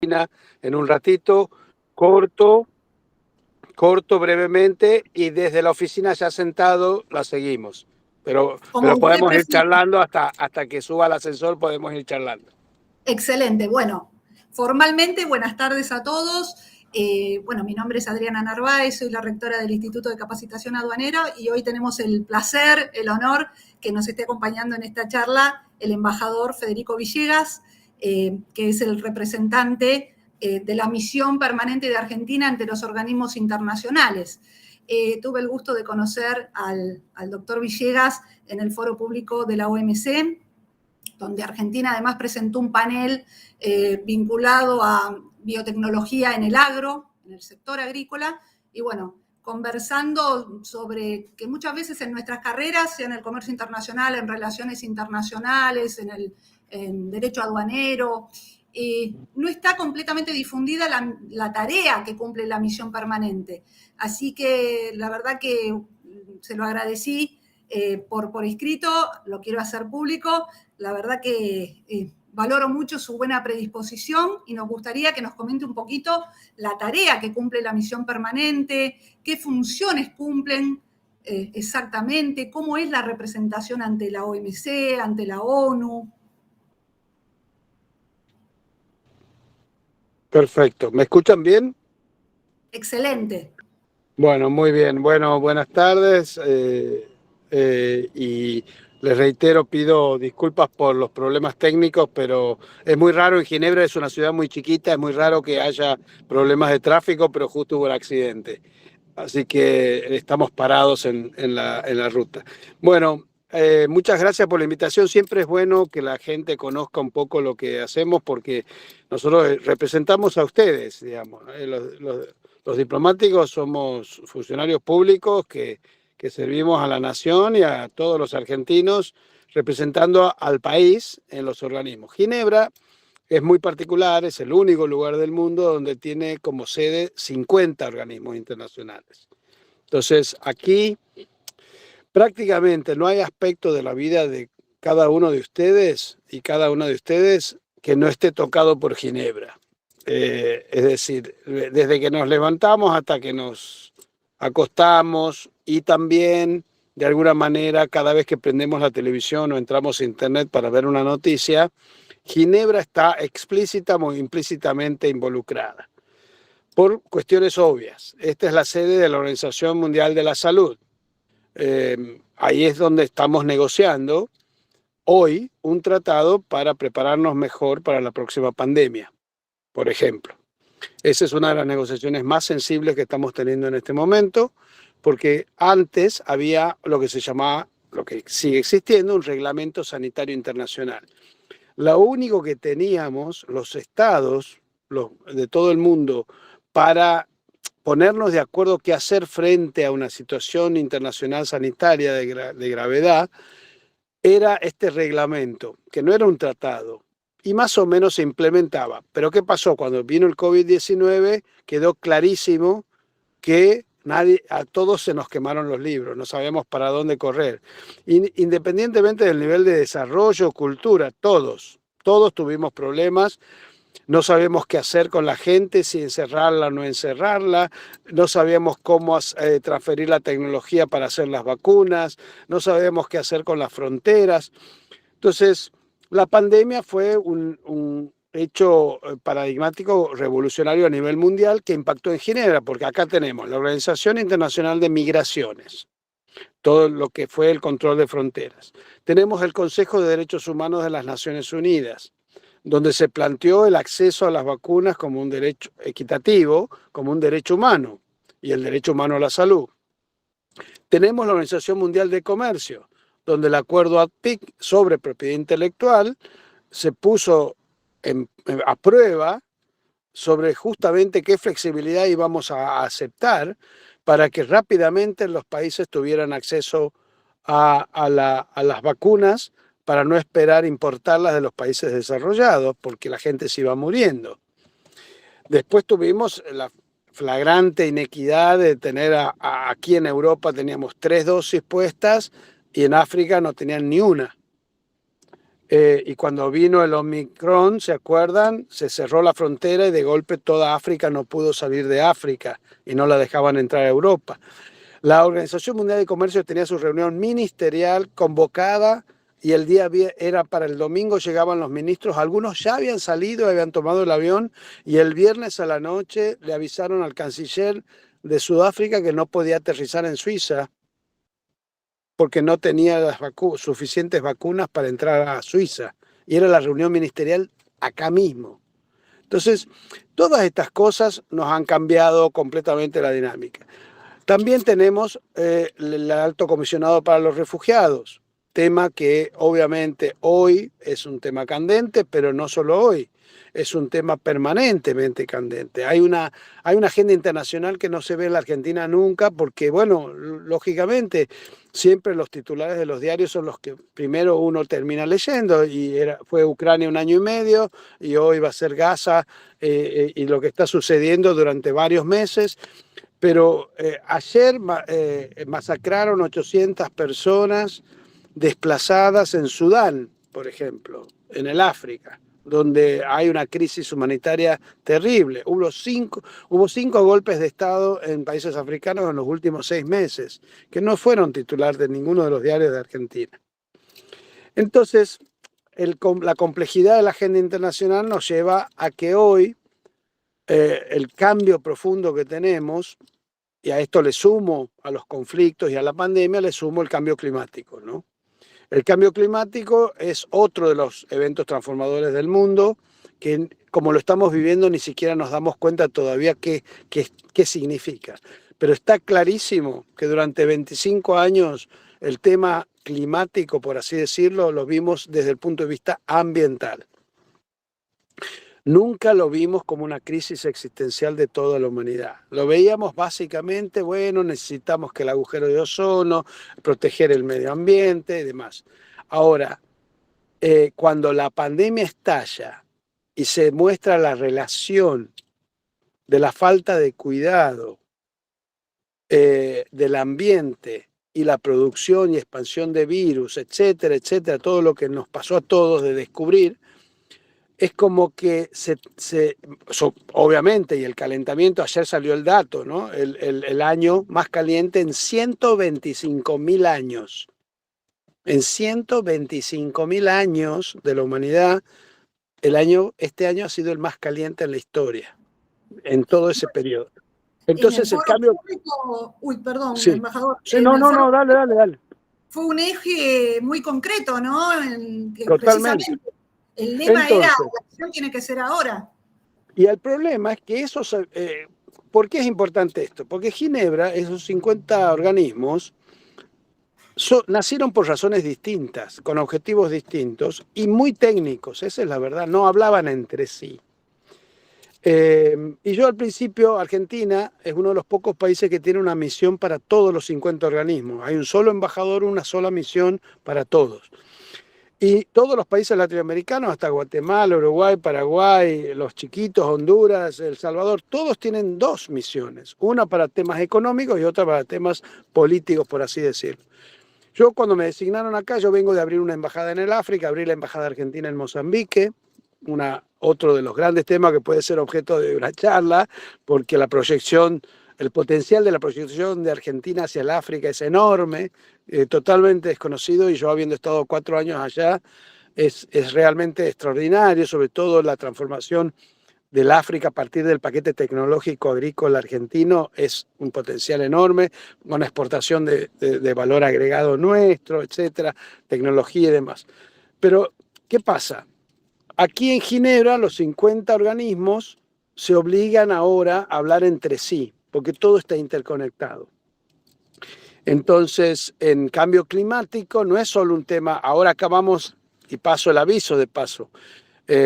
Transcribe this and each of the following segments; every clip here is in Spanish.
en un ratito, corto brevemente, y desde la oficina ya sentado la seguimos. Pero podemos ir charlando hasta que suba el ascensor, podemos ir charlando. Excelente. Bueno, formalmente, buenas tardes a todos. Bueno, mi nombre es Adriana Narváez, soy la rectora del Instituto de Capacitación Aduanera y hoy tenemos el placer, el honor que nos esté acompañando en esta charla el embajador Federico Villegas, que es el representante de la misión permanente de Argentina ante los organismos internacionales. Tuve el gusto de conocer al doctor Villegas en el foro público de la OMC, donde Argentina además presentó un panel vinculado a biotecnología en el agro, en el sector agrícola, y bueno, conversando sobre que muchas veces en nuestras carreras, sea en el comercio internacional, en relaciones internacionales, en derecho aduanero, no está completamente difundida la tarea que cumple la misión permanente. Así que la verdad que se lo agradecí por escrito, lo quiero hacer público. La verdad que valoro mucho su buena predisposición y nos gustaría que nos comente un poquito la tarea que cumple la misión permanente, qué funciones cumplen exactamente, cómo es la representación ante la OMC, ante la ONU. Perfecto. ¿Me escuchan bien? Excelente. Bueno, muy bien. Bueno, buenas tardes. Y les reitero, pido disculpas por los problemas técnicos, pero es muy raro. En Ginebra es una ciudad muy chiquita, es muy raro que haya problemas de tráfico, pero justo hubo el accidente. Así que estamos parados en la ruta. Bueno, muchas gracias por la invitación. Siempre es bueno que la gente conozca un poco lo que hacemos porque nosotros representamos a ustedes, digamos. Los diplomáticos somos funcionarios públicos que servimos a la nación y a todos los argentinos representando al país en los organismos. Ginebra es muy particular, es el único lugar del mundo donde tiene como sede 50 organismos internacionales. Entonces, aquí prácticamente no hay aspecto de la vida de cada uno de ustedes y cada una de ustedes que no esté tocado por Ginebra. Es decir, desde que nos levantamos hasta que nos acostamos, y también, de alguna manera, cada vez que prendemos la televisión o entramos a internet para ver una noticia, Ginebra está explícita o implícitamente involucrada, por cuestiones obvias. Esta es la sede de la Organización Mundial de la Salud. Ahí es donde estamos negociando hoy un tratado para prepararnos mejor para la próxima pandemia, por ejemplo. Esa es una de las negociaciones más sensibles que estamos teniendo en este momento, porque antes había lo que se llamaba, lo que sigue existiendo, un reglamento sanitario internacional. Lo único que teníamos los estados de todo el mundo para ponernos de acuerdo qué hacer frente a una situación internacional sanitaria de gravedad era este reglamento, que no era un tratado, y más o menos se implementaba. Pero ¿qué pasó? Cuando vino el COVID-19 quedó clarísimo que a todos se nos quemaron los libros, no sabíamos para dónde correr. Independientemente del nivel de desarrollo, cultura, todos tuvimos problemas. No sabíamos qué hacer con la gente, si encerrarla o no encerrarla. No sabíamos cómo transferir la tecnología para hacer las vacunas. No sabíamos qué hacer con las fronteras. Entonces, la pandemia fue un hecho paradigmático, revolucionario a nivel mundial, que impactó en Ginebra, porque acá tenemos la Organización Internacional de Migraciones, todo lo que fue el control de fronteras. Tenemos el Consejo de Derechos Humanos de las Naciones Unidas, donde se planteó el acceso a las vacunas como un derecho equitativo, como un derecho humano, y el derecho humano a la salud. Tenemos la Organización Mundial de Comercio, donde el acuerdo ADPIC sobre propiedad intelectual se puso a prueba sobre justamente qué flexibilidad íbamos a aceptar para que rápidamente los países tuvieran acceso a las vacunas, para no esperar importarlas de los países desarrollados, porque la gente se iba muriendo. Después tuvimos la flagrante inequidad de tener aquí en Europa teníamos 3 dosis puestas y en África no tenían ni una. Y cuando vino el Omicron, ¿se acuerdan? Se cerró la frontera y de golpe toda África no pudo salir de África y no la dejaban entrar a Europa. La Organización Mundial de Comercio tenía su reunión ministerial convocada y el día era para el domingo, llegaban los ministros, algunos ya habían salido, habían tomado el avión y el viernes a la noche le avisaron al canciller de Sudáfrica que no podía aterrizar en Suiza porque no tenía las suficientes vacunas para entrar a Suiza. Y era la reunión ministerial acá mismo. Entonces, todas estas cosas nos han cambiado completamente la dinámica. También tenemos el Alto Comisionado para los Refugiados, tema que obviamente hoy es un tema candente, pero no solo hoy, es un tema permanentemente candente. Hay una agenda internacional que no se ve en la Argentina nunca porque, bueno, lógicamente, siempre los titulares de los diarios son los que primero uno termina leyendo y fue Ucrania 1 año y medio y hoy va a ser Gaza y lo que está sucediendo durante varios meses. Pero ayer masacraron 800 personas desplazadas en Sudán, por ejemplo, en el África, donde hay una crisis humanitaria terrible. Hubo cinco golpes de Estado en países africanos en los últimos 6 meses, que no fueron titular de ninguno de los diarios de Argentina. Entonces, la complejidad de la agenda internacional nos lleva a que hoy el cambio profundo que tenemos, y a esto le sumo a los conflictos y a la pandemia, le sumo el cambio climático, ¿no? El cambio climático es otro de los eventos transformadores del mundo que, como lo estamos viviendo, ni siquiera nos damos cuenta todavía qué significa. Pero está clarísimo que durante 25 años el tema climático, por así decirlo, lo vimos desde el punto de vista ambiental. Nunca lo vimos como una crisis existencial de toda la humanidad. Lo veíamos básicamente, bueno, necesitamos que el agujero de ozono, proteger el medio ambiente y demás. Ahora, cuando la pandemia estalla y se muestra la relación de la falta de cuidado del ambiente y la producción y expansión de virus, etcétera, etcétera, todo lo que nos pasó a todos de descubrir, es como que obviamente, y el calentamiento, ayer salió el dato, ¿no? El año más caliente en 125.000 años. En 125.000 años de la humanidad, este año ha sido el más caliente en la historia, en todo ese periodo. Entonces el cambio... Público, perdón, sí. embajador. Sí, no, dale. Fue un eje muy concreto, ¿no? Totalmente. El lema era, la acción tiene que ser ahora. Y el problema es que eso, ¿por qué es importante esto? Porque Ginebra, esos 50 organismos, nacieron por razones distintas, con objetivos distintos y muy técnicos, esa es la verdad, no hablaban entre sí. Y yo al principio, Argentina es uno de los pocos países que tiene una misión para todos los 50 organismos. Hay un solo embajador, una sola misión para todos. Y todos los países latinoamericanos, hasta Guatemala, Uruguay, Paraguay, los chiquitos, Honduras, El Salvador, todos tienen 2 misiones. Una para temas económicos y otra para temas políticos, por así decirlo. Yo cuando me designaron acá, yo vengo de abrir una embajada en el África, abrí la embajada argentina en Mozambique, otro de los grandes temas que puede ser objeto de una charla, porque el potencial de la proyección de Argentina hacia el África es enorme, totalmente desconocido, y yo habiendo estado 4 años allá, es realmente extraordinario, sobre todo la transformación del África a partir del paquete tecnológico agrícola argentino es un potencial enorme, una exportación de valor agregado nuestro, etcétera, tecnología y demás. Pero, ¿qué pasa? Aquí en Ginebra los 50 organismos se obligan ahora a hablar entre sí, porque todo está interconectado. Entonces, en cambio climático no es solo un tema, ahora acabamos, y paso el aviso de paso,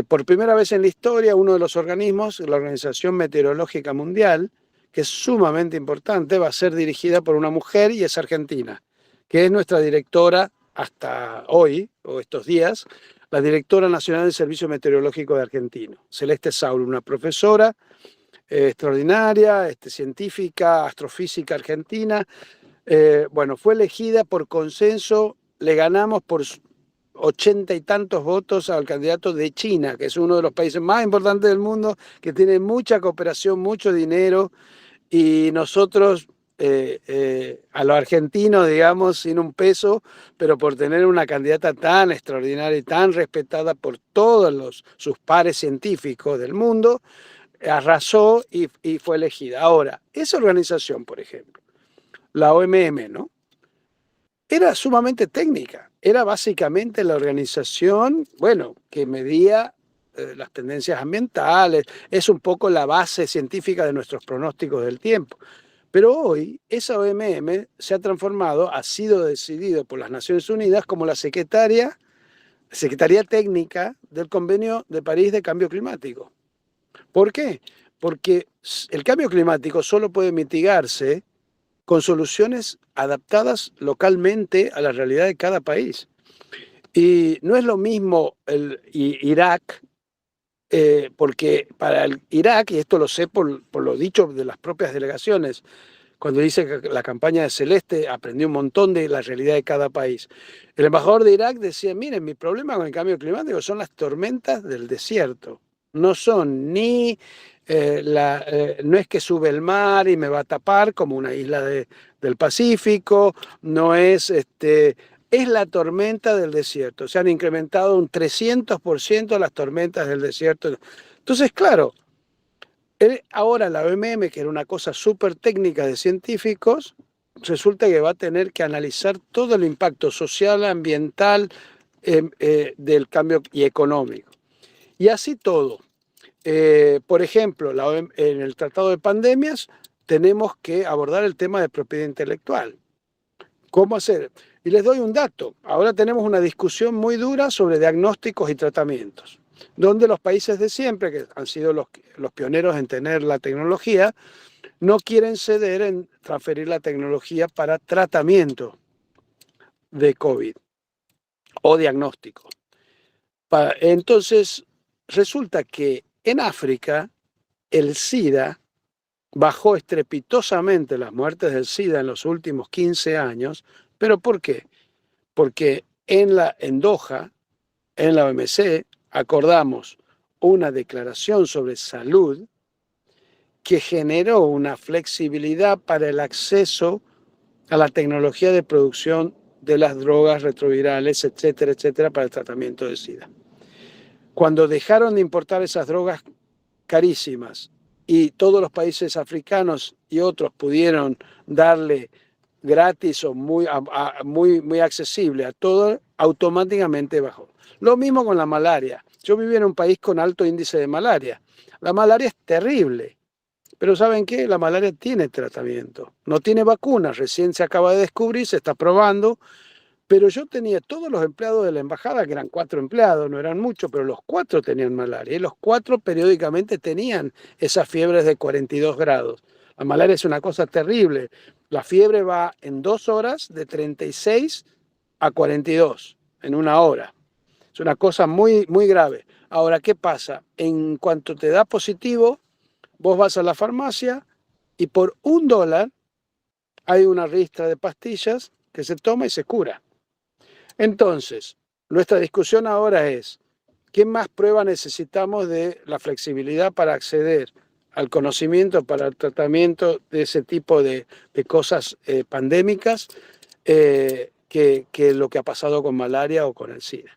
por primera vez en la historia, uno de los organismos, la Organización Meteorológica Mundial, que es sumamente importante, va a ser dirigida por una mujer y es argentina, que es nuestra directora hasta hoy, o estos días, la directora nacional del Servicio Meteorológico de Argentina, Celeste Sauro, una profesora extraordinaria, científica, astrofísica argentina. Bueno, fue elegida por consenso, le ganamos por 80 y tantos votos al candidato de China, que es uno de los países más importantes del mundo, que tiene mucha cooperación, mucho dinero, y nosotros, a los argentinos, digamos, sin un peso, pero por tener una candidata tan extraordinaria y tan respetada por todos sus pares científicos del mundo, arrasó y fue elegida. Ahora, esa organización, por ejemplo, la OMM, ¿no? Era sumamente técnica, era básicamente la organización, bueno, que medía las tendencias ambientales, es un poco la base científica de nuestros pronósticos del tiempo. Pero hoy esa OMM se ha transformado, ha sido decidido por las Naciones Unidas como la Secretaría Técnica del Convenio de París de Cambio Climático. ¿Por qué? Porque el cambio climático solo puede mitigarse con soluciones adaptadas localmente a la realidad de cada país. Y no es lo mismo Irak, porque para el Irak, y esto lo sé por lo dicho de las propias delegaciones, cuando dice que la campaña de Celeste aprendió un montón de la realidad de cada país. El embajador de Irak decía, miren, mi problema con el cambio climático son las tormentas del desierto. No son ni, no es que sube el mar y me va a tapar como una isla del Pacífico, no es, es la tormenta del desierto. Se han incrementado un 300% las tormentas del desierto. Entonces, claro, ahora la OMM, que era una cosa súper técnica de científicos, resulta que va a tener que analizar todo el impacto social, ambiental, del cambio y económico. Y así todo. Por ejemplo, en el Tratado de Pandemias tenemos que abordar el tema de propiedad intelectual. ¿Cómo hacer? Y les doy un dato. Ahora tenemos una discusión muy dura sobre diagnósticos y tratamientos, donde los países de siempre, que han sido los pioneros en tener la tecnología, no quieren ceder en transferir la tecnología para tratamiento de COVID o diagnóstico. Entonces, resulta que en África el SIDA bajó estrepitosamente las muertes del SIDA en los últimos 15 años. ¿Pero por qué? Porque en Doha, en la OMC, acordamos una declaración sobre salud que generó una flexibilidad para el acceso a la tecnología de producción de las drogas retrovirales, etcétera, etcétera, para el tratamiento de SIDA. Cuando dejaron de importar esas drogas carísimas y todos los países africanos y otros pudieron darle gratis o muy accesible a todo, automáticamente bajó. Lo mismo con la malaria. Yo viví en un país con alto índice de malaria. La malaria es terrible, pero ¿saben qué? La malaria tiene tratamiento, no tiene vacuna, recién se acaba de descubrir, se está probando, pero yo tenía todos los empleados de la embajada, que eran 4 empleados, no eran muchos, pero los 4 tenían malaria y los 4 periódicamente tenían esas fiebres de 42 grados. La malaria es una cosa terrible. La fiebre va en 2 horas de 36 a 42, en 1 hora. Es una cosa muy, muy grave. Ahora, ¿qué pasa? En cuanto te da positivo, vos vas a la farmacia y por $1 hay una ristra de pastillas que se toma y se cura. Entonces, nuestra discusión ahora es, ¿qué más prueba necesitamos de la flexibilidad para acceder al conocimiento, para el tratamiento de ese tipo de cosas pandémicas que lo que ha pasado con malaria o con el SIDA?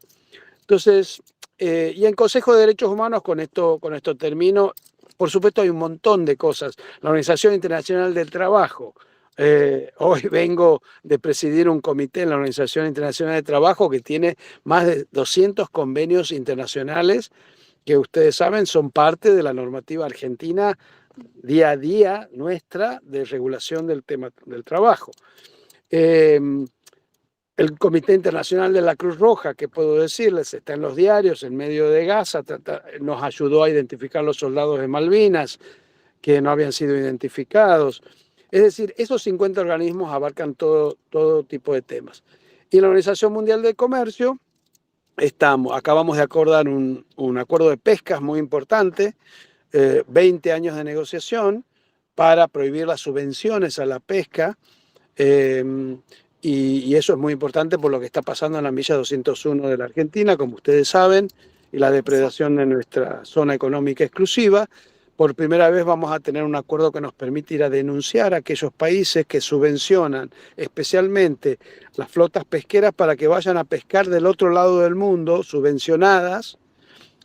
Entonces, y en Consejo de Derechos Humanos, con esto termino, por supuesto hay un montón de cosas. La Organización Internacional del Trabajo. Hoy vengo de presidir un comité en la Organización Internacional del Trabajo que tiene más de 200 convenios internacionales que ustedes saben son parte de la normativa argentina día a día nuestra de regulación del tema del trabajo. El Comité Internacional de la Cruz Roja, que puedo decirles, está en los diarios, en medio de Gaza, nos ayudó a identificar los soldados de Malvinas que no habían sido identificados. Es decir, esos 50 organismos abarcan todo tipo de temas. Y en la Organización Mundial del Comercio acabamos de acordar un acuerdo de pescas muy importante, 20 años de negociación para prohibir las subvenciones a la pesca, y eso es muy importante por lo que está pasando en la milla 201 de la Argentina, como ustedes saben, y la depredación de nuestra zona económica exclusiva. Por primera vez vamos a tener un acuerdo que nos permite ir a denunciar a aquellos países que subvencionan especialmente las flotas pesqueras para que vayan a pescar del otro lado del mundo, subvencionadas,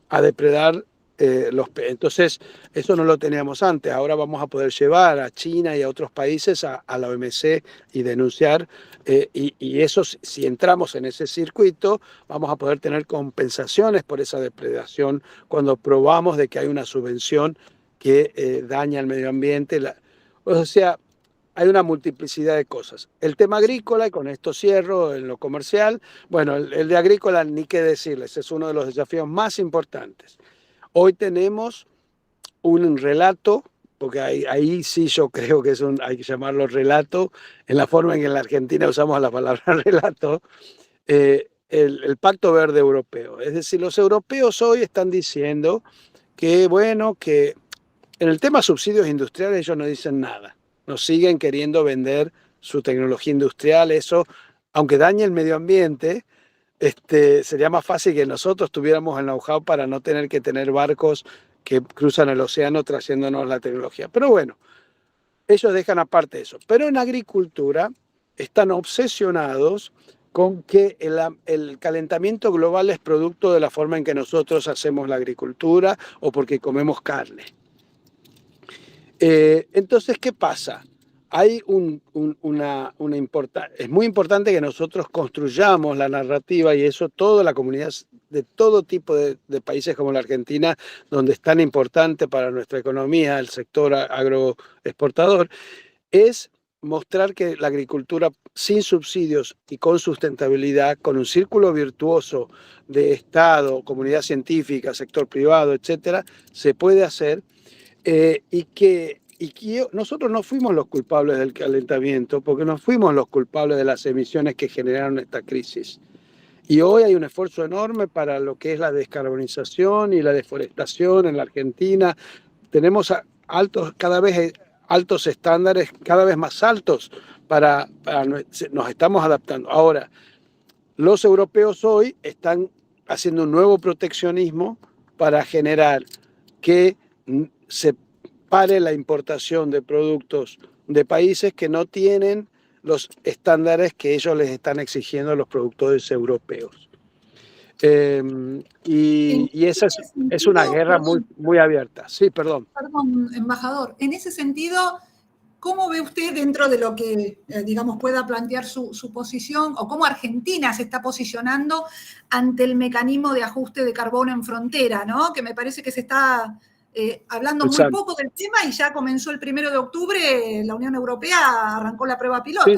a depredar entonces, eso no lo teníamos antes. Ahora vamos a poder llevar a China y a otros países a la OMC y denunciar. Y eso, si entramos en ese circuito, vamos a poder tener compensaciones por esa depredación cuando probamos de que hay una subvención que daña el medio ambiente. O sea, hay una multiplicidad de cosas. El tema agrícola, y con esto cierro en lo comercial, bueno, el de agrícola ni qué decirles, es uno de los desafíos más importantes. Hoy tenemos un relato, porque ahí sí yo creo que hay que llamarlo relato, en la forma en que en la Argentina usamos la palabra relato, el Pacto Verde Europeo. Es decir, los europeos hoy están diciendo que, bueno, que en el tema subsidios industriales ellos no dicen nada. Nos siguen queriendo vender su tecnología industrial, eso, aunque dañe el medio ambiente, sería más fácil que nosotros tuviéramos el know-how para no tener que tener barcos que cruzan el océano trayéndonos la tecnología. Pero bueno, ellos dejan aparte eso. Pero en agricultura están obsesionados con que el calentamiento global es producto de la forma en que nosotros hacemos la agricultura o porque comemos carne. Entonces, ¿qué pasa? Hay es muy importante que nosotros construyamos la narrativa y eso toda la comunidad de todo tipo de países como la Argentina, donde es tan importante para nuestra economía el sector agroexportador, es mostrar que la agricultura sin subsidios y con sustentabilidad, con un círculo virtuoso de Estado, comunidad científica, sector privado, etcétera, se puede hacer. Y que nosotros no fuimos los culpables del calentamiento, porque no fuimos los culpables de las emisiones que generaron esta crisis. Y hoy hay un esfuerzo enorme para lo que es la descarbonización y la deforestación en la Argentina. Tenemos cada vez altos estándares, cada vez más altos, nos estamos adaptando. Ahora, los europeos hoy están haciendo un nuevo proteccionismo para generar que se pare la importación de productos de países que no tienen los estándares que ellos les están exigiendo a los productores europeos. Y esa es una guerra muy abierta. Sí, perdón. Perdón, embajador. En ese sentido, ¿cómo ve usted dentro de lo que, digamos, pueda plantear su posición o cómo Argentina se está posicionando ante el mecanismo de ajuste de carbono en frontera, ¿no? Que me parece que se está hablando muy poco del tema y ya comenzó el 1 de octubre, la Unión Europea arrancó la prueba piloto.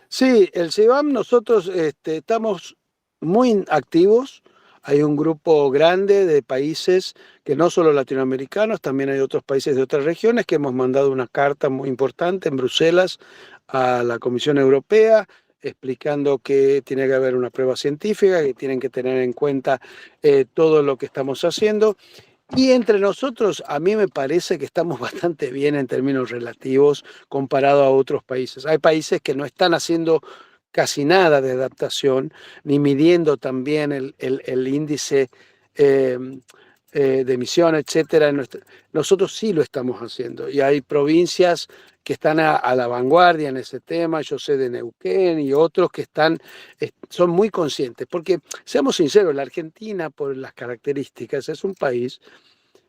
Sí, el CBAM nosotros estamos muy activos. Hay un grupo grande de países que no solo latinoamericanos, también hay otros países de otras regiones que hemos mandado una carta muy importante en Bruselas a la Comisión Europea explicando que tiene que haber una prueba científica, que tienen que tener en cuenta todo lo que estamos haciendo. Y entre nosotros, a mí me parece que estamos bastante bien en términos relativos comparado a otros países. Hay países que no están haciendo casi nada de adaptación, ni midiendo también el índice de emisión, etcétera. Nosotros sí lo estamos haciendo y hay provincias que están a la vanguardia en ese tema. Yo sé de Neuquén y otros que son muy conscientes, porque seamos sinceros, la Argentina por las características es un país,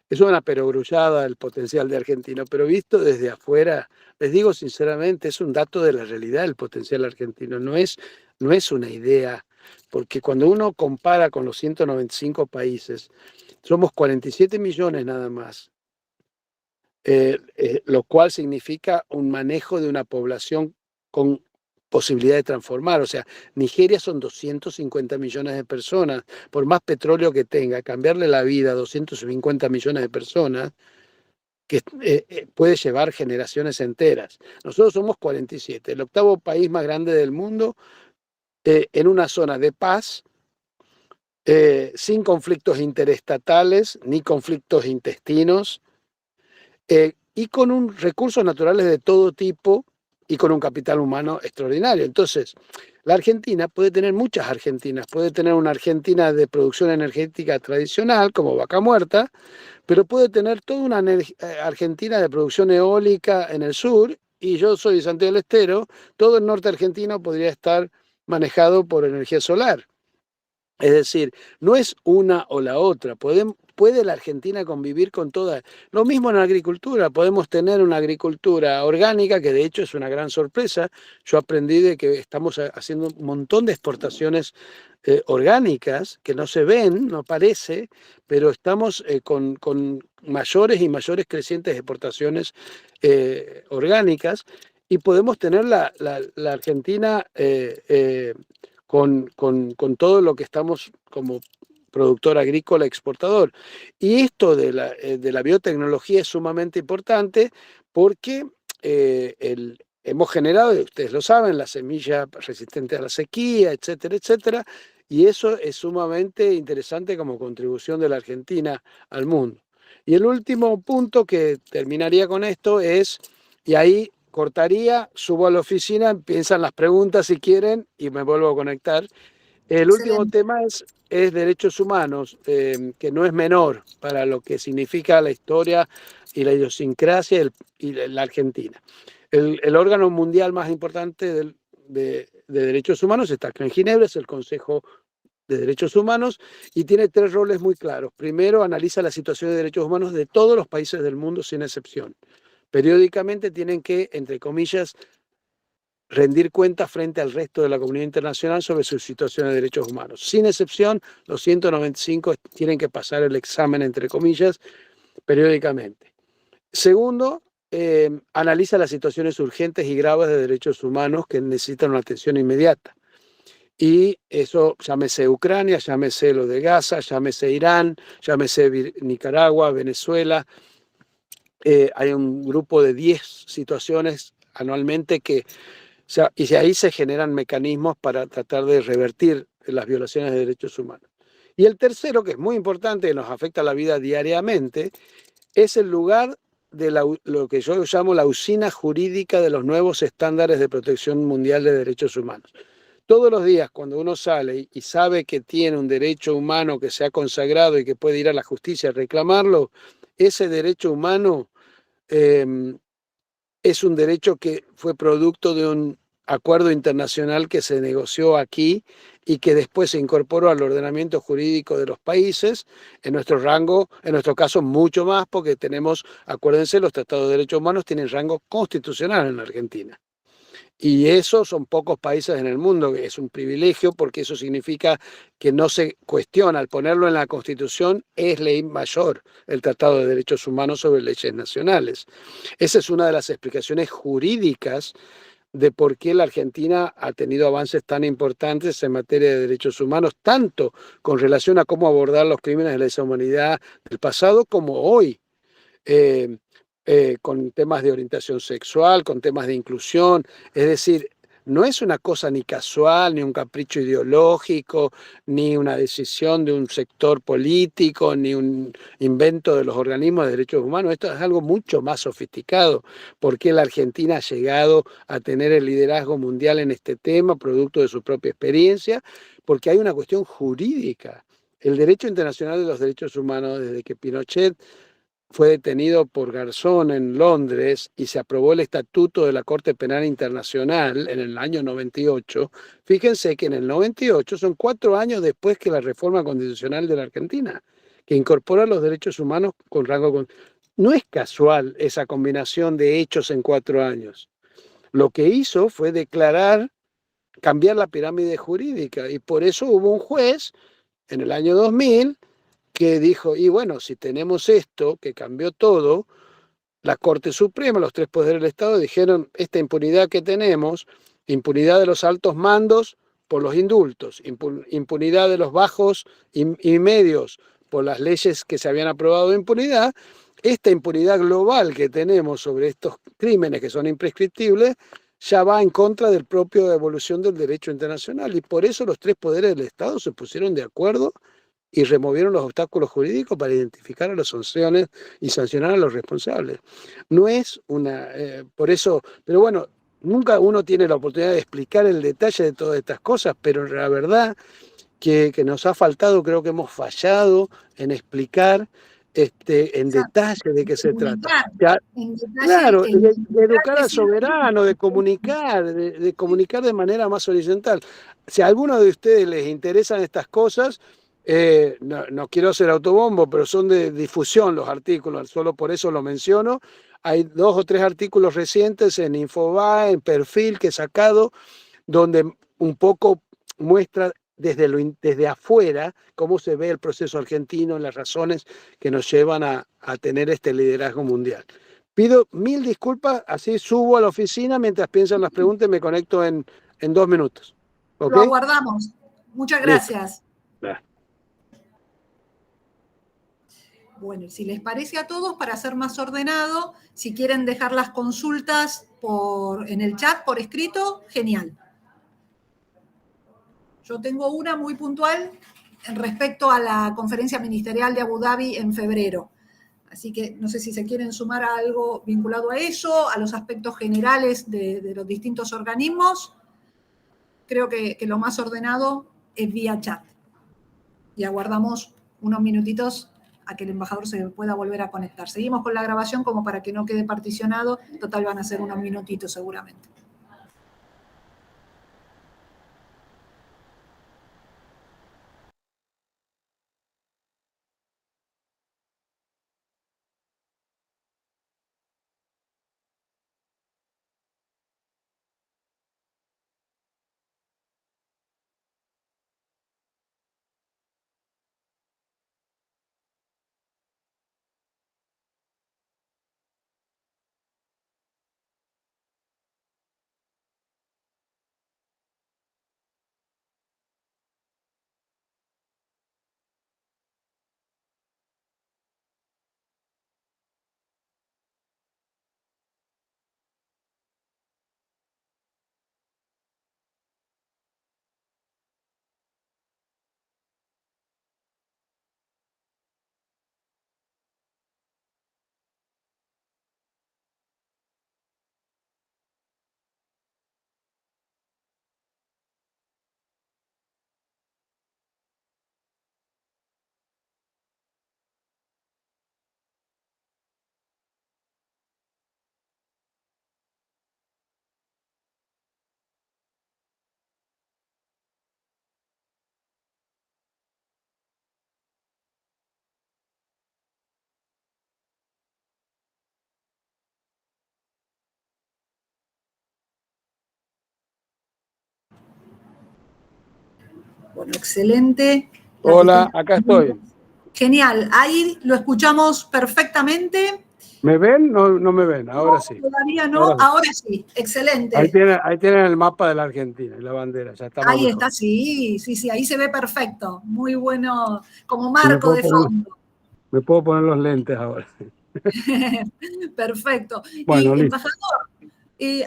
es una perogrullada el potencial de Argentina, pero visto desde afuera, les digo sinceramente, es un dato de la realidad el potencial argentino, no es una idea, porque cuando uno compara con los 195 países, somos 47 millones nada más, lo cual significa un manejo de una población con posibilidad de transformar. O sea, Nigeria son 250 millones de personas. Por más petróleo que tenga, cambiarle la vida a 250 millones de personas que puede llevar generaciones enteras. Nosotros somos 47, el octavo país más grande del mundo, en una zona de paz, sin conflictos interestatales ni conflictos intestinos, y con recursos naturales de todo tipo y con un capital humano extraordinario. Entonces, la Argentina puede tener muchas Argentinas, puede tener una Argentina de producción energética tradicional, como Vaca Muerta, pero puede tener toda una Argentina de producción eólica en el sur, y yo soy de Santiago del Estero, todo el norte argentino podría estar manejado por energía solar. Es decir, no es una o la otra. Puede la Argentina convivir con todas. Lo mismo en la agricultura. Podemos tener una agricultura orgánica, que de hecho es una gran sorpresa. Yo aprendí de que estamos haciendo un montón de exportaciones orgánicas que no se ven, no parece, pero estamos con mayores y mayores crecientes exportaciones orgánicas, y podemos tener la Argentina con todo lo que estamos como productor agrícola exportador. Y esto de la biotecnología es sumamente importante porque hemos generado, ustedes lo saben, la semilla resistente a la sequía, etcétera, etcétera, y eso es sumamente interesante como contribución de la Argentina al mundo. Y el último punto que terminaría con esto es, y ahí cortaría, subo a la oficina, empiezan las preguntas si quieren y me vuelvo a conectar. El último Excelente. tema es derechos humanos, que no es menor para lo que significa la historia y la idiosincrasia y la Argentina. El órgano mundial más importante de derechos humanos está acá en Ginebra, es el Consejo de Derechos Humanos, y tiene 3 roles muy claros. Primero, analiza la situación de derechos humanos de todos los países del mundo sin excepción. Periódicamente tienen que, entre comillas, rendir cuentas frente al resto de la comunidad internacional sobre su situación de derechos humanos. Sin excepción, los 195 tienen que pasar el examen, entre comillas, periódicamente. Segundo, analiza las situaciones urgentes y graves de derechos humanos que necesitan una atención inmediata. Y eso, llámese Ucrania, llámese lo de Gaza, llámese Irán, llámese Nicaragua, Venezuela. Hay un grupo de 10 situaciones anualmente y ahí se generan mecanismos para tratar de revertir las violaciones de derechos humanos. Y el tercero, que es muy importante, que nos afecta a la vida diariamente, es el lugar de lo que yo llamo la usina jurídica de los nuevos estándares de protección mundial de derechos humanos. Todos los días, cuando uno sale y sabe que tiene un derecho humano que se ha consagrado y que puede ir a la justicia a reclamarlo, ese derecho humano es un derecho que fue producto de un acuerdo internacional que se negoció aquí y que después se incorporó al ordenamiento jurídico de los países, en nuestro rango, en nuestro caso mucho más, porque tenemos, acuérdense, los tratados de derechos humanos tienen rango constitucional en la Argentina. Y eso son pocos países en el mundo, es un privilegio porque eso significa que no se cuestiona, al ponerlo en la Constitución es ley mayor el Tratado de Derechos Humanos sobre leyes nacionales. Esa es una de las explicaciones jurídicas de por qué la Argentina ha tenido avances tan importantes en materia de derechos humanos, tanto con relación a cómo abordar los crímenes de lesa humanidad del pasado como hoy. Con temas de orientación sexual, con temas de inclusión. Es decir, no es una cosa ni casual, ni un capricho ideológico, ni una decisión de un sector político, ni un invento de los organismos de derechos humanos. Esto es algo mucho más sofisticado, porque la Argentina ha llegado a tener el liderazgo mundial en este tema, producto de su propia experiencia, porque hay una cuestión jurídica. El derecho internacional de los derechos humanos, desde que Pinochet fue detenido por Garzón en Londres y se aprobó el Estatuto de la Corte Penal Internacional en el año 98, fíjense que en el 98 son 4 años después que la reforma constitucional de la Argentina, que incorpora los derechos humanos con rango. No es casual esa combinación de hechos en 4 años. Lo que hizo fue cambiar la pirámide jurídica, y por eso hubo un juez en el año 2000 que dijo, y bueno, si tenemos esto, que cambió todo, la Corte Suprema, los 3 poderes del Estado dijeron, esta impunidad que tenemos, impunidad de los altos mandos por los indultos, impunidad de los bajos y medios por las leyes que se habían aprobado de impunidad, esta impunidad global que tenemos sobre estos crímenes que son imprescriptibles, ya va en contra del propio evolución del derecho internacional, y por eso los 3 poderes del Estado se pusieron de acuerdo y removieron los obstáculos jurídicos para identificar a las sanciones y sancionar a los responsables. No es por eso, pero bueno, nunca uno tiene la oportunidad de explicar el detalle de todas estas cosas, pero la verdad que nos ha faltado, creo que hemos fallado en explicar en Exacto. detalle de qué se trata. Comunicar Ya, en detalle, claro, de educar que al sea soberano, de comunicar, de comunicar de manera más horizontal. Si a alguno de ustedes les interesan estas cosas, no quiero ser autobombo, pero son de difusión los artículos, solo por eso lo menciono. Hay 2 o 3 artículos recientes en Infobae, en Perfil, que he sacado, donde un poco muestra desde afuera cómo se ve el proceso argentino, las razones que nos llevan a tener este liderazgo mundial. Pido 1000 disculpas, así subo a la oficina mientras piensan las preguntas y me conecto en 2 minutos. ¿Ok? lo aguardamos. Muchas Listo. gracias. Bueno, si les parece a todos, para ser más ordenado, si quieren dejar las consultas en el chat por escrito, genial. Yo tengo una muy puntual respecto a la conferencia ministerial de Abu Dhabi en febrero. Así que no sé si se quieren sumar a algo vinculado a eso, a los aspectos generales de los distintos organismos. Creo que lo más ordenado es vía chat. Y aguardamos unos minutitos a que el embajador se pueda volver a conectar. Seguimos con la grabación como para que no quede particionado. Total, van a ser unos minutitos seguramente. Bueno, excelente. Hola, acá estoy. Genial, ahí lo escuchamos perfectamente. ¿Me ven? No, no me ven, ahora sí. Todavía no, ahora sí, excelente. Ahí tienen el mapa de la Argentina y la bandera, ya estamos Ahí mejor. está, sí, ahí se ve perfecto. Muy bueno, como marco de fondo. Me puedo poner los lentes ahora. Perfecto. Bueno, Y, listo. embajador,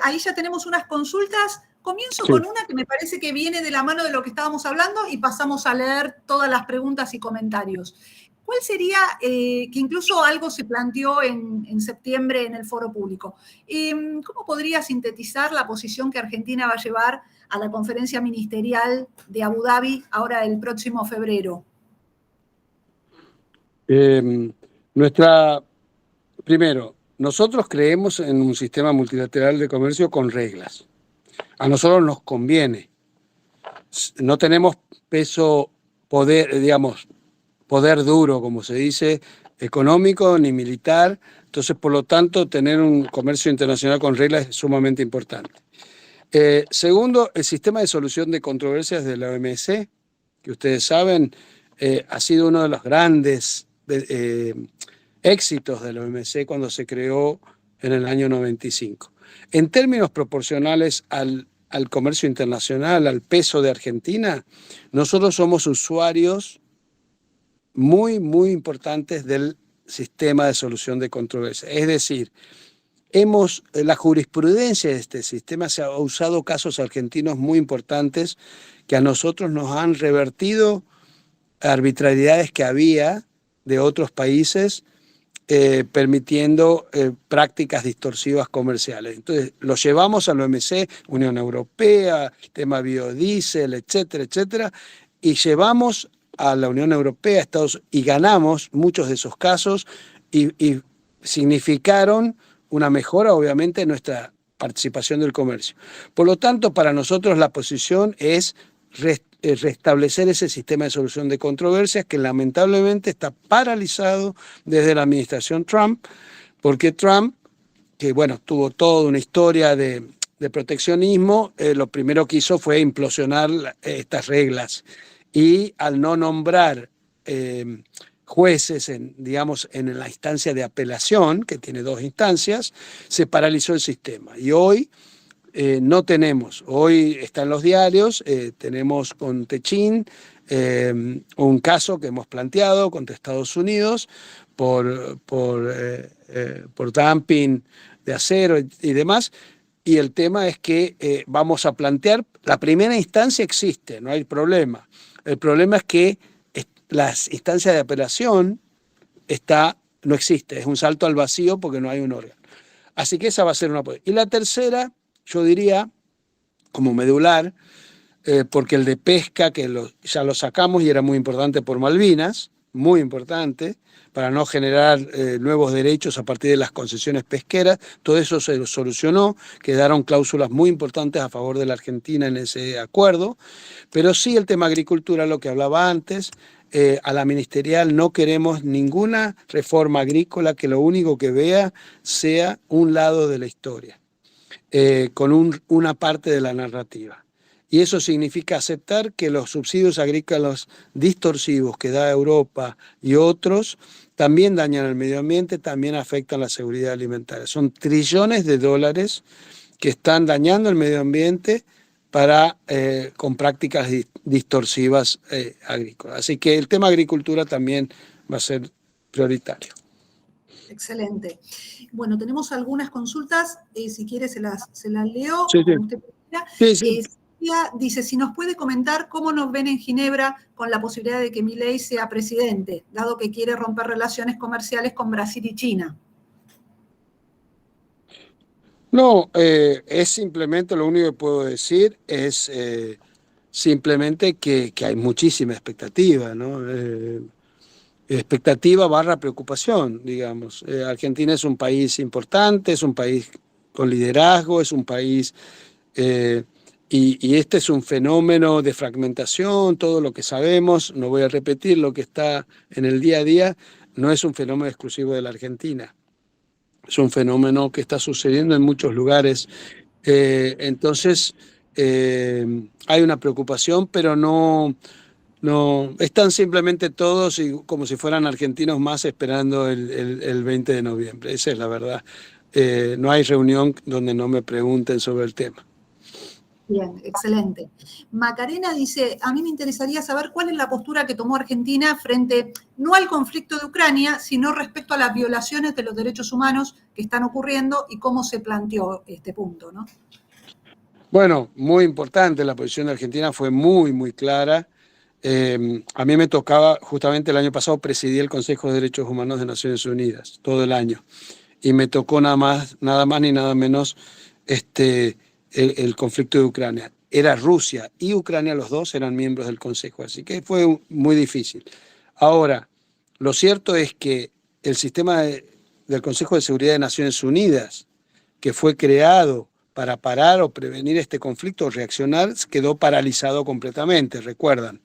ahí ya tenemos unas consultas. Comienzo Sí. con una que me parece que viene de la mano de lo que estábamos hablando y pasamos a leer todas las preguntas y comentarios. ¿Cuál sería, que incluso algo se planteó en septiembre en el foro público? ¿Cómo podría sintetizar la posición que Argentina va a llevar a la conferencia ministerial de Abu Dhabi ahora el próximo febrero? Primero, nosotros creemos en un sistema multilateral de comercio con reglas. A nosotros nos conviene. No tenemos peso, poder, digamos, poder duro, como se dice, económico ni militar. Entonces, por lo tanto, tener un comercio internacional con reglas es sumamente importante. Segundo, el sistema de solución de controversias de la OMC, que ustedes saben, ha sido uno de los grandes éxitos de la OMC cuando se creó en el año 95. En términos proporcionales al comercio internacional, al peso de Argentina, nosotros somos usuarios muy, muy importantes del sistema de solución de controversias. Es decir, la jurisprudencia de este sistema se ha usado casos argentinos muy importantes que a nosotros nos han revertido arbitrariedades que había de otros países permitiendo prácticas distorsivas comerciales. Entonces, lo llevamos a la OMC, Unión Europea, tema biodiesel, etcétera, etcétera, y llevamos a la Unión Europea, Estados Unidos, y ganamos muchos de esos casos y significaron una mejora, obviamente, en nuestra participación del comercio. Por lo tanto, para nosotros la posición es restablecer ese sistema de solución de controversias que lamentablemente está paralizado desde la administración Trump, porque Trump, que bueno, tuvo toda una historia de proteccionismo, lo primero que hizo fue implosionar estas reglas y al no nombrar jueces digamos, en la instancia de apelación, que tiene 2 instancias, se paralizó el sistema. Y hoy no tenemos, hoy está en los diarios, tenemos con Techin un caso que hemos planteado contra Estados Unidos por dumping de acero y demás, y el tema es que vamos a plantear, la primera instancia existe, no hay problema. El problema es que las instancias de apelación no existe, es un salto al vacío porque no hay un órgano. Así que esa va a ser una. Y la tercera, yo diría, como medular, porque el de pesca, que ya lo sacamos y era muy importante por Malvinas, muy importante, para no generar nuevos derechos a partir de las concesiones pesqueras, todo eso se solucionó, quedaron cláusulas muy importantes a favor de la Argentina en ese acuerdo, pero sí el tema agricultura, lo que hablaba antes, a la ministerial no queremos ninguna reforma agrícola que lo único que vea sea un lado de la historia, con una parte de la narrativa. Y eso significa aceptar que los subsidios agrícolas distorsivos que da Europa y otros también dañan el medio ambiente, también afectan la seguridad alimentaria. Son trillones de dólares que están dañando el medio ambiente con prácticas distorsivas agrícolas. Así que el tema agricultura también va a ser prioritario. Excelente. Bueno, tenemos algunas consultas, si quiere se las leo. Sí, sí. Como usted prefiera. Sí, sí. Dice, si nos puede comentar cómo nos ven en Ginebra con la posibilidad de que Milei sea presidente, dado que quiere romper relaciones comerciales con Brasil y China. No, es simplemente, lo único que puedo decir es simplemente que hay muchísima expectativa, ¿no? Expectativa barra preocupación, digamos. Argentina es un país importante, es un país con liderazgo, es un país, y este es un fenómeno de fragmentación, todo lo que sabemos, no voy a repetir lo que está en el día a día, no es un fenómeno exclusivo de la Argentina. Es un fenómeno que está sucediendo en muchos lugares. Entonces, hay una preocupación, pero no están simplemente todos como si fueran argentinos más esperando el 20 de noviembre. Esa es la verdad. No hay reunión donde no me pregunten sobre el tema. Bien, excelente. Macarena dice, a mí me interesaría saber cuál es la postura que tomó Argentina frente, no al conflicto de Ucrania, sino respecto a las violaciones de los derechos humanos que están ocurriendo y cómo se planteó este punto, ¿no? Bueno, muy importante, la posición de Argentina fue muy, muy clara. A mí me tocaba, justamente el año pasado, presidir el Consejo de Derechos Humanos de Naciones Unidas, todo el año. Y me tocó nada más ni nada menos el conflicto de Ucrania. Era Rusia y Ucrania, los dos eran miembros del Consejo, así que fue muy difícil. Ahora, lo cierto es que el sistema del Consejo de Seguridad de Naciones Unidas, que fue creado para parar o prevenir este conflicto o reaccionar, quedó paralizado completamente, recuerdan,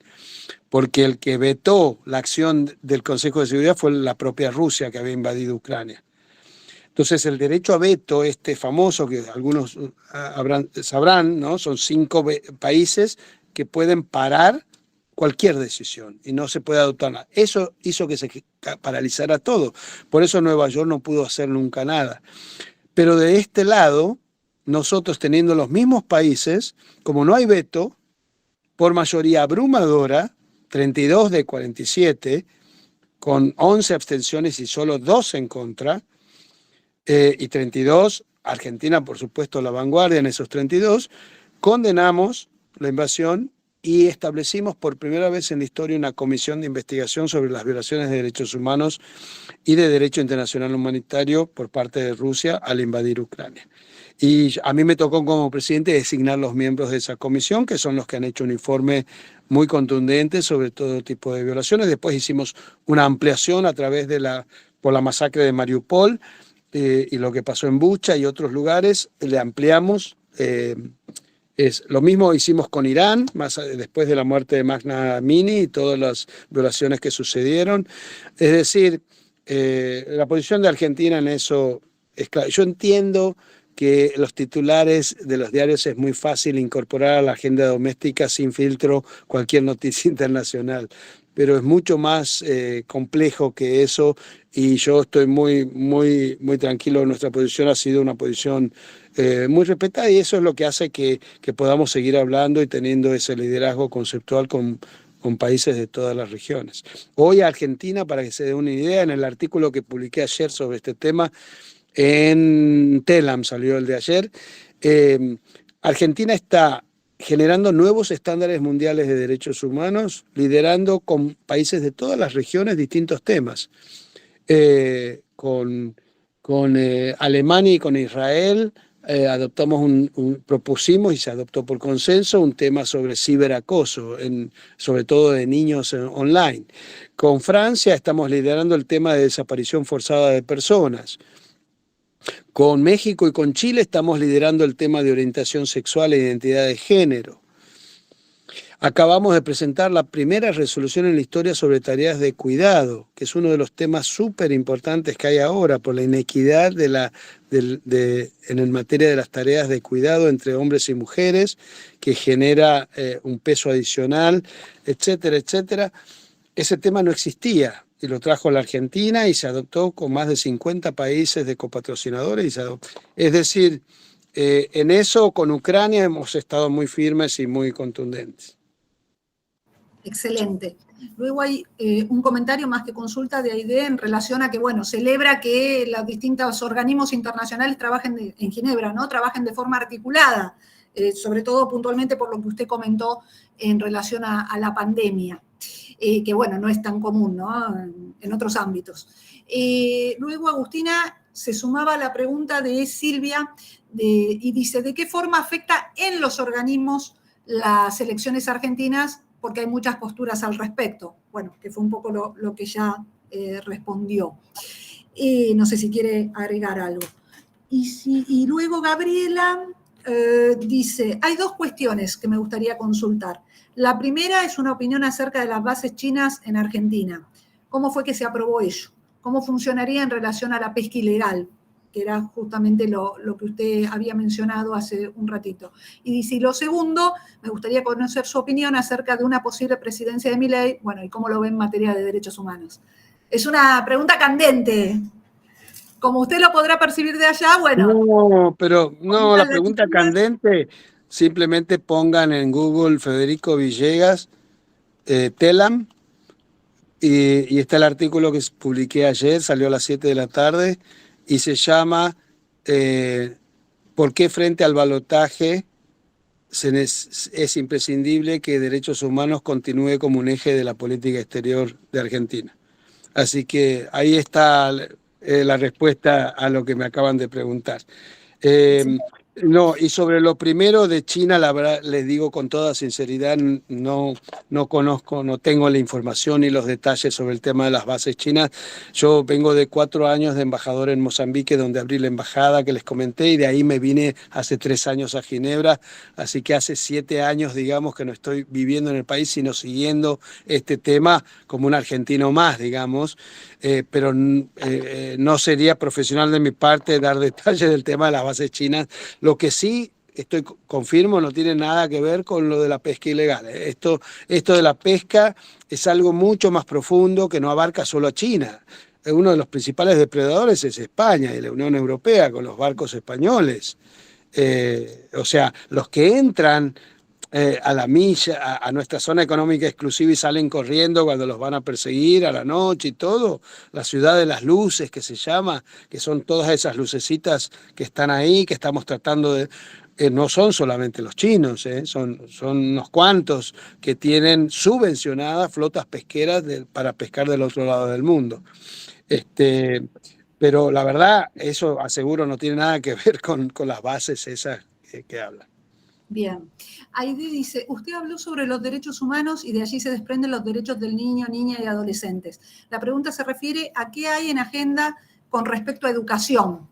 porque el que vetó la acción del Consejo de Seguridad fue la propia Rusia, que había invadido Ucrania. Entonces, el derecho a veto, famoso, que algunos sabrán, ¿no? Son 5 países que pueden parar cualquier decisión y no se puede adoptar nada. Eso hizo que se paralizara todo. Por eso Nueva York no pudo hacer nunca nada. Pero de este lado, nosotros teniendo los mismos países, como no hay veto, por mayoría abrumadora, 32 de 47, con 11 abstenciones y solo 2 en contra, y 32, Argentina, por supuesto, la vanguardia en esos 32, condenamos la invasión y establecimos por primera vez en la historia una comisión de investigación sobre las violaciones de derechos humanos y de derecho internacional humanitario por parte de Rusia al invadir Ucrania. Y a mí me tocó como presidente designar los miembros de esa comisión, que son los que han hecho un informe muy contundente sobre todo tipo de violaciones. Después hicimos una ampliación a través de por la masacre de Mariupol y lo que pasó en Bucha y otros lugares, le ampliamos. Lo mismo hicimos con Irán, después de la muerte de Mahsa Amini y todas las violaciones que sucedieron. Es decir, la posición de Argentina en eso es clara. Yo entiendo que los titulares de los diarios es muy fácil incorporar a la agenda doméstica sin filtro cualquier noticia internacional, pero es mucho más complejo que eso, y yo estoy muy tranquilo. Nuestra posición ha sido una posición muy respetada, y eso es lo que hace que podamos seguir hablando y teniendo ese liderazgo conceptual con países de todas las regiones. Hoy Argentina, para que se dé una idea, en el artículo que publiqué ayer sobre este tema, en Telam salió el de ayer, Argentina está generando nuevos estándares mundiales de derechos humanos, liderando con países de todas las regiones distintos temas. Con Alemania y con Israel propusimos y se adoptó por consenso un tema sobre ciberacoso, sobre todo de niños online. Con Francia estamos liderando el tema de desaparición forzada de personas. Con México y con Chile estamos liderando el tema de orientación sexual e identidad de género. Acabamos de presentar la primera resolución en la historia sobre tareas de cuidado, que es uno de los temas súper importantes que hay ahora por la inequidad en materia de las tareas de cuidado entre hombres y mujeres, que genera un peso adicional, etcétera, etcétera. Ese tema no existía, y lo trajo la Argentina y se adoptó con más de 50 países de copatrocinadores. Es decir, en eso con Ucrania hemos estado muy firmes y muy contundentes. Excelente. Luego hay un comentario más que consulta de Aide en relación a que, bueno, celebra que los distintos organismos internacionales trabajen en Ginebra, ¿no? Trabajen de forma articulada, sobre todo puntualmente por lo que usted comentó en relación a la pandemia. Que bueno, no es tan común, ¿no? En otros ámbitos. Luego Agustina se sumaba a la pregunta de Silvia y dice, ¿de qué forma afecta en los organismos las elecciones argentinas? Porque hay muchas posturas al respecto. Bueno, que fue un poco lo que ya respondió. No sé si quiere agregar algo. Y luego Gabriela dice, hay dos cuestiones que me gustaría consultar. La primera es una opinión acerca de las bases chinas en Argentina. ¿Cómo fue que se aprobó ello? ¿Cómo funcionaría en relación a la pesca ilegal? Que era justamente lo que usted había mencionado hace un ratito. Y lo segundo, me gustaría conocer su opinión acerca de una posible presidencia de Milei, bueno, y cómo lo ve en materia de derechos humanos. Es una pregunta candente. Como usted lo podrá percibir de allá, bueno. No, pero no, la pregunta candente, simplemente pongan en Google Federico Villegas, Telam, y está el artículo que publiqué ayer, salió a las 7 de la tarde, y se llama ¿por qué frente al balotaje es imprescindible que derechos humanos continúe como un eje de la política exterior de Argentina? Así que ahí está la respuesta a lo que me acaban de preguntar. No, y sobre lo primero de China, la verdad, les digo con toda sinceridad, no conozco, no tengo la información y los detalles sobre el tema de las bases chinas. Yo vengo de 4 años de embajador en Mozambique, donde abrí la embajada que les comenté, y de ahí me vine hace 3 años a Ginebra, así que hace 7 años, digamos, que no estoy viviendo en el país, sino siguiendo este tema como un argentino más, digamos, pero no sería profesional de mi parte dar detalles del tema de las bases chinas. Lo que sí confirmo, no tiene nada que ver con lo de la pesca ilegal. Esto de la pesca es algo mucho más profundo que no abarca solo a China. Uno de los principales depredadores es España y la Unión Europea con los barcos españoles. O sea, los que entran a la milla, a nuestra zona económica exclusiva y salen corriendo cuando los van a perseguir a la noche y todo, la ciudad de las luces que se llama, que son todas esas lucecitas que están ahí, que estamos tratando de... no son solamente los chinos, son unos cuantos que tienen subvencionadas flotas pesqueras para pescar del otro lado del mundo. Pero la verdad, eso aseguro no tiene nada que ver con las bases esas que hablan. Bien. Aide dice, usted habló sobre los derechos humanos y de allí se desprenden los derechos del niño, niña y adolescentes. La pregunta se refiere a qué hay en agenda con respecto a educación.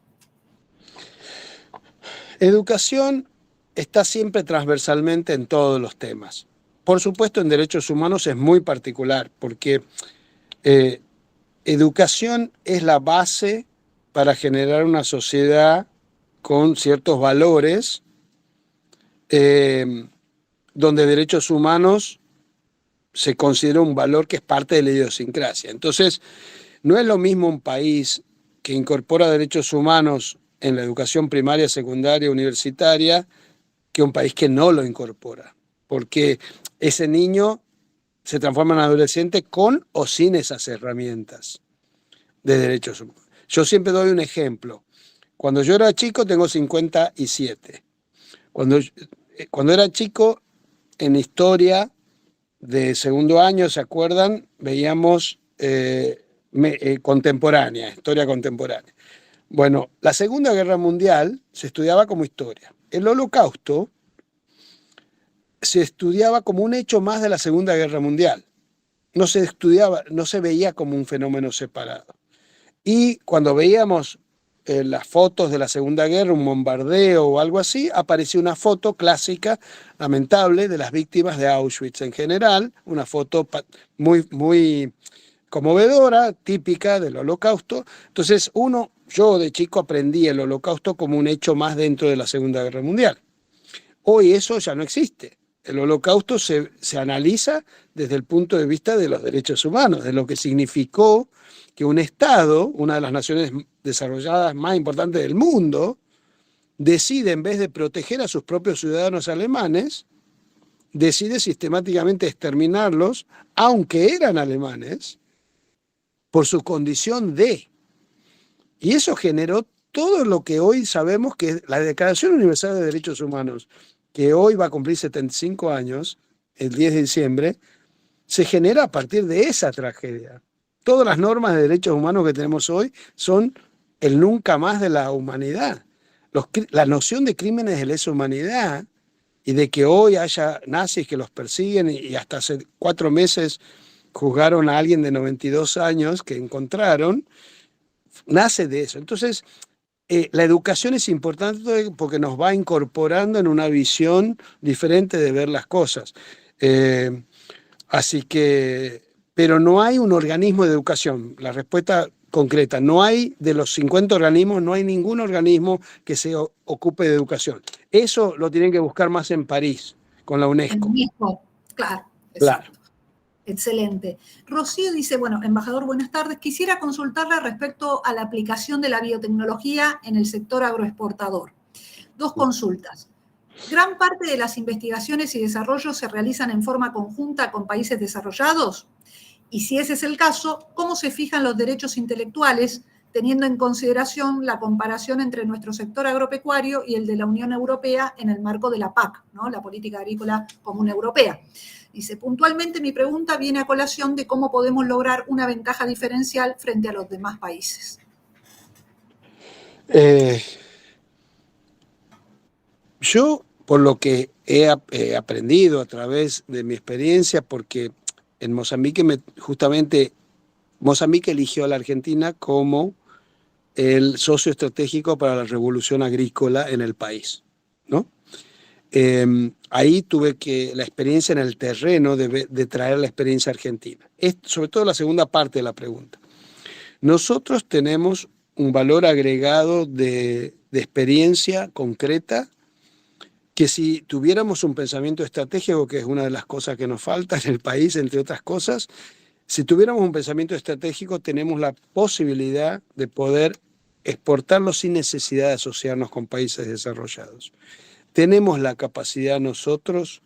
Educación está siempre transversalmente en todos los temas. Por supuesto, en derechos humanos es muy particular, porque educación es la base para generar una sociedad con ciertos valores, donde derechos humanos se considera un valor que es parte de la idiosincrasia. Entonces, no es lo mismo un país que incorpora derechos humanos en la educación primaria, secundaria, universitaria, que un país que no lo incorpora, porque ese niño se transforma en adolescente con o sin esas herramientas de derechos humanos. Yo siempre doy un ejemplo. Cuando yo era chico, tengo 57. Cuando era chico, en historia de segundo año, ¿se acuerdan? Veíamos contemporánea, historia contemporánea. Bueno, la Segunda Guerra Mundial se estudiaba como historia. El Holocausto se estudiaba como un hecho más de la Segunda Guerra Mundial. No se estudiaba, no se veía como un fenómeno separado. Y cuando veíamos las fotos de la Segunda Guerra, un bombardeo o algo así, apareció una foto clásica, lamentable, de las víctimas de Auschwitz en general, una foto muy, muy conmovedora, típica del Holocausto. Entonces, yo de chico aprendí el Holocausto como un hecho más dentro de la Segunda Guerra Mundial. Hoy eso ya no existe. El Holocausto se analiza desde el punto de vista de los derechos humanos, de lo que significó que un Estado, una de las naciones desarrolladas más importantes del mundo, decide, en vez de proteger a sus propios ciudadanos alemanes, decide sistemáticamente exterminarlos, aunque eran alemanes, por su condición de. Y eso generó todo lo que hoy sabemos que es la Declaración Universal de Derechos Humanos, que hoy va a cumplir 75 años, el 10 de diciembre, se genera a partir de esa tragedia. Todas las normas de derechos humanos que tenemos hoy son el nunca más de la humanidad. La noción de crímenes de lesa humanidad y de que hoy haya nazis que los persiguen y hasta hace 4 meses juzgaron a alguien de 92 años que encontraron, nace de eso. Entonces, la educación es importante porque nos va incorporando en una visión diferente de ver las cosas. Así que, pero no hay un organismo de educación. La respuesta concreta, no hay, de los 50 organismos, no hay ningún organismo que se ocupe de educación. Eso lo tienen que buscar más en París, con la UNESCO. En UNESCO, claro. Claro. Excelente. Rocío dice, bueno, embajador, buenas tardes. Quisiera consultarle respecto a la aplicación de la biotecnología en el sector agroexportador. 2 consultas. ¿Gran parte de las investigaciones y desarrollos se realizan en forma conjunta con países desarrollados? Y si ese es el caso, ¿cómo se fijan los derechos intelectuales, teniendo en consideración la comparación entre nuestro sector agropecuario y el de la Unión Europea en el marco de la PAC, ¿no? La Política Agrícola Común Europea? Dice, puntualmente mi pregunta viene a colación de cómo podemos lograr una ventaja diferencial frente a los demás países. Yo, por lo que he aprendido a través de mi experiencia, porque en Mozambique, justamente, Mozambique eligió a la Argentina como el socio estratégico para la revolución agrícola en el país, ¿no? Ahí tuve la experiencia en el terreno de traer la experiencia argentina. Sobre todo la segunda parte de la pregunta. Nosotros tenemos un valor agregado de experiencia concreta que si tuviéramos un pensamiento estratégico, que es una de las cosas que nos falta en el país, entre otras cosas, si tuviéramos un pensamiento estratégico tenemos la posibilidad de poder exportarlo sin necesidad de asociarnos con países desarrollados. Tenemos la capacidad nosotros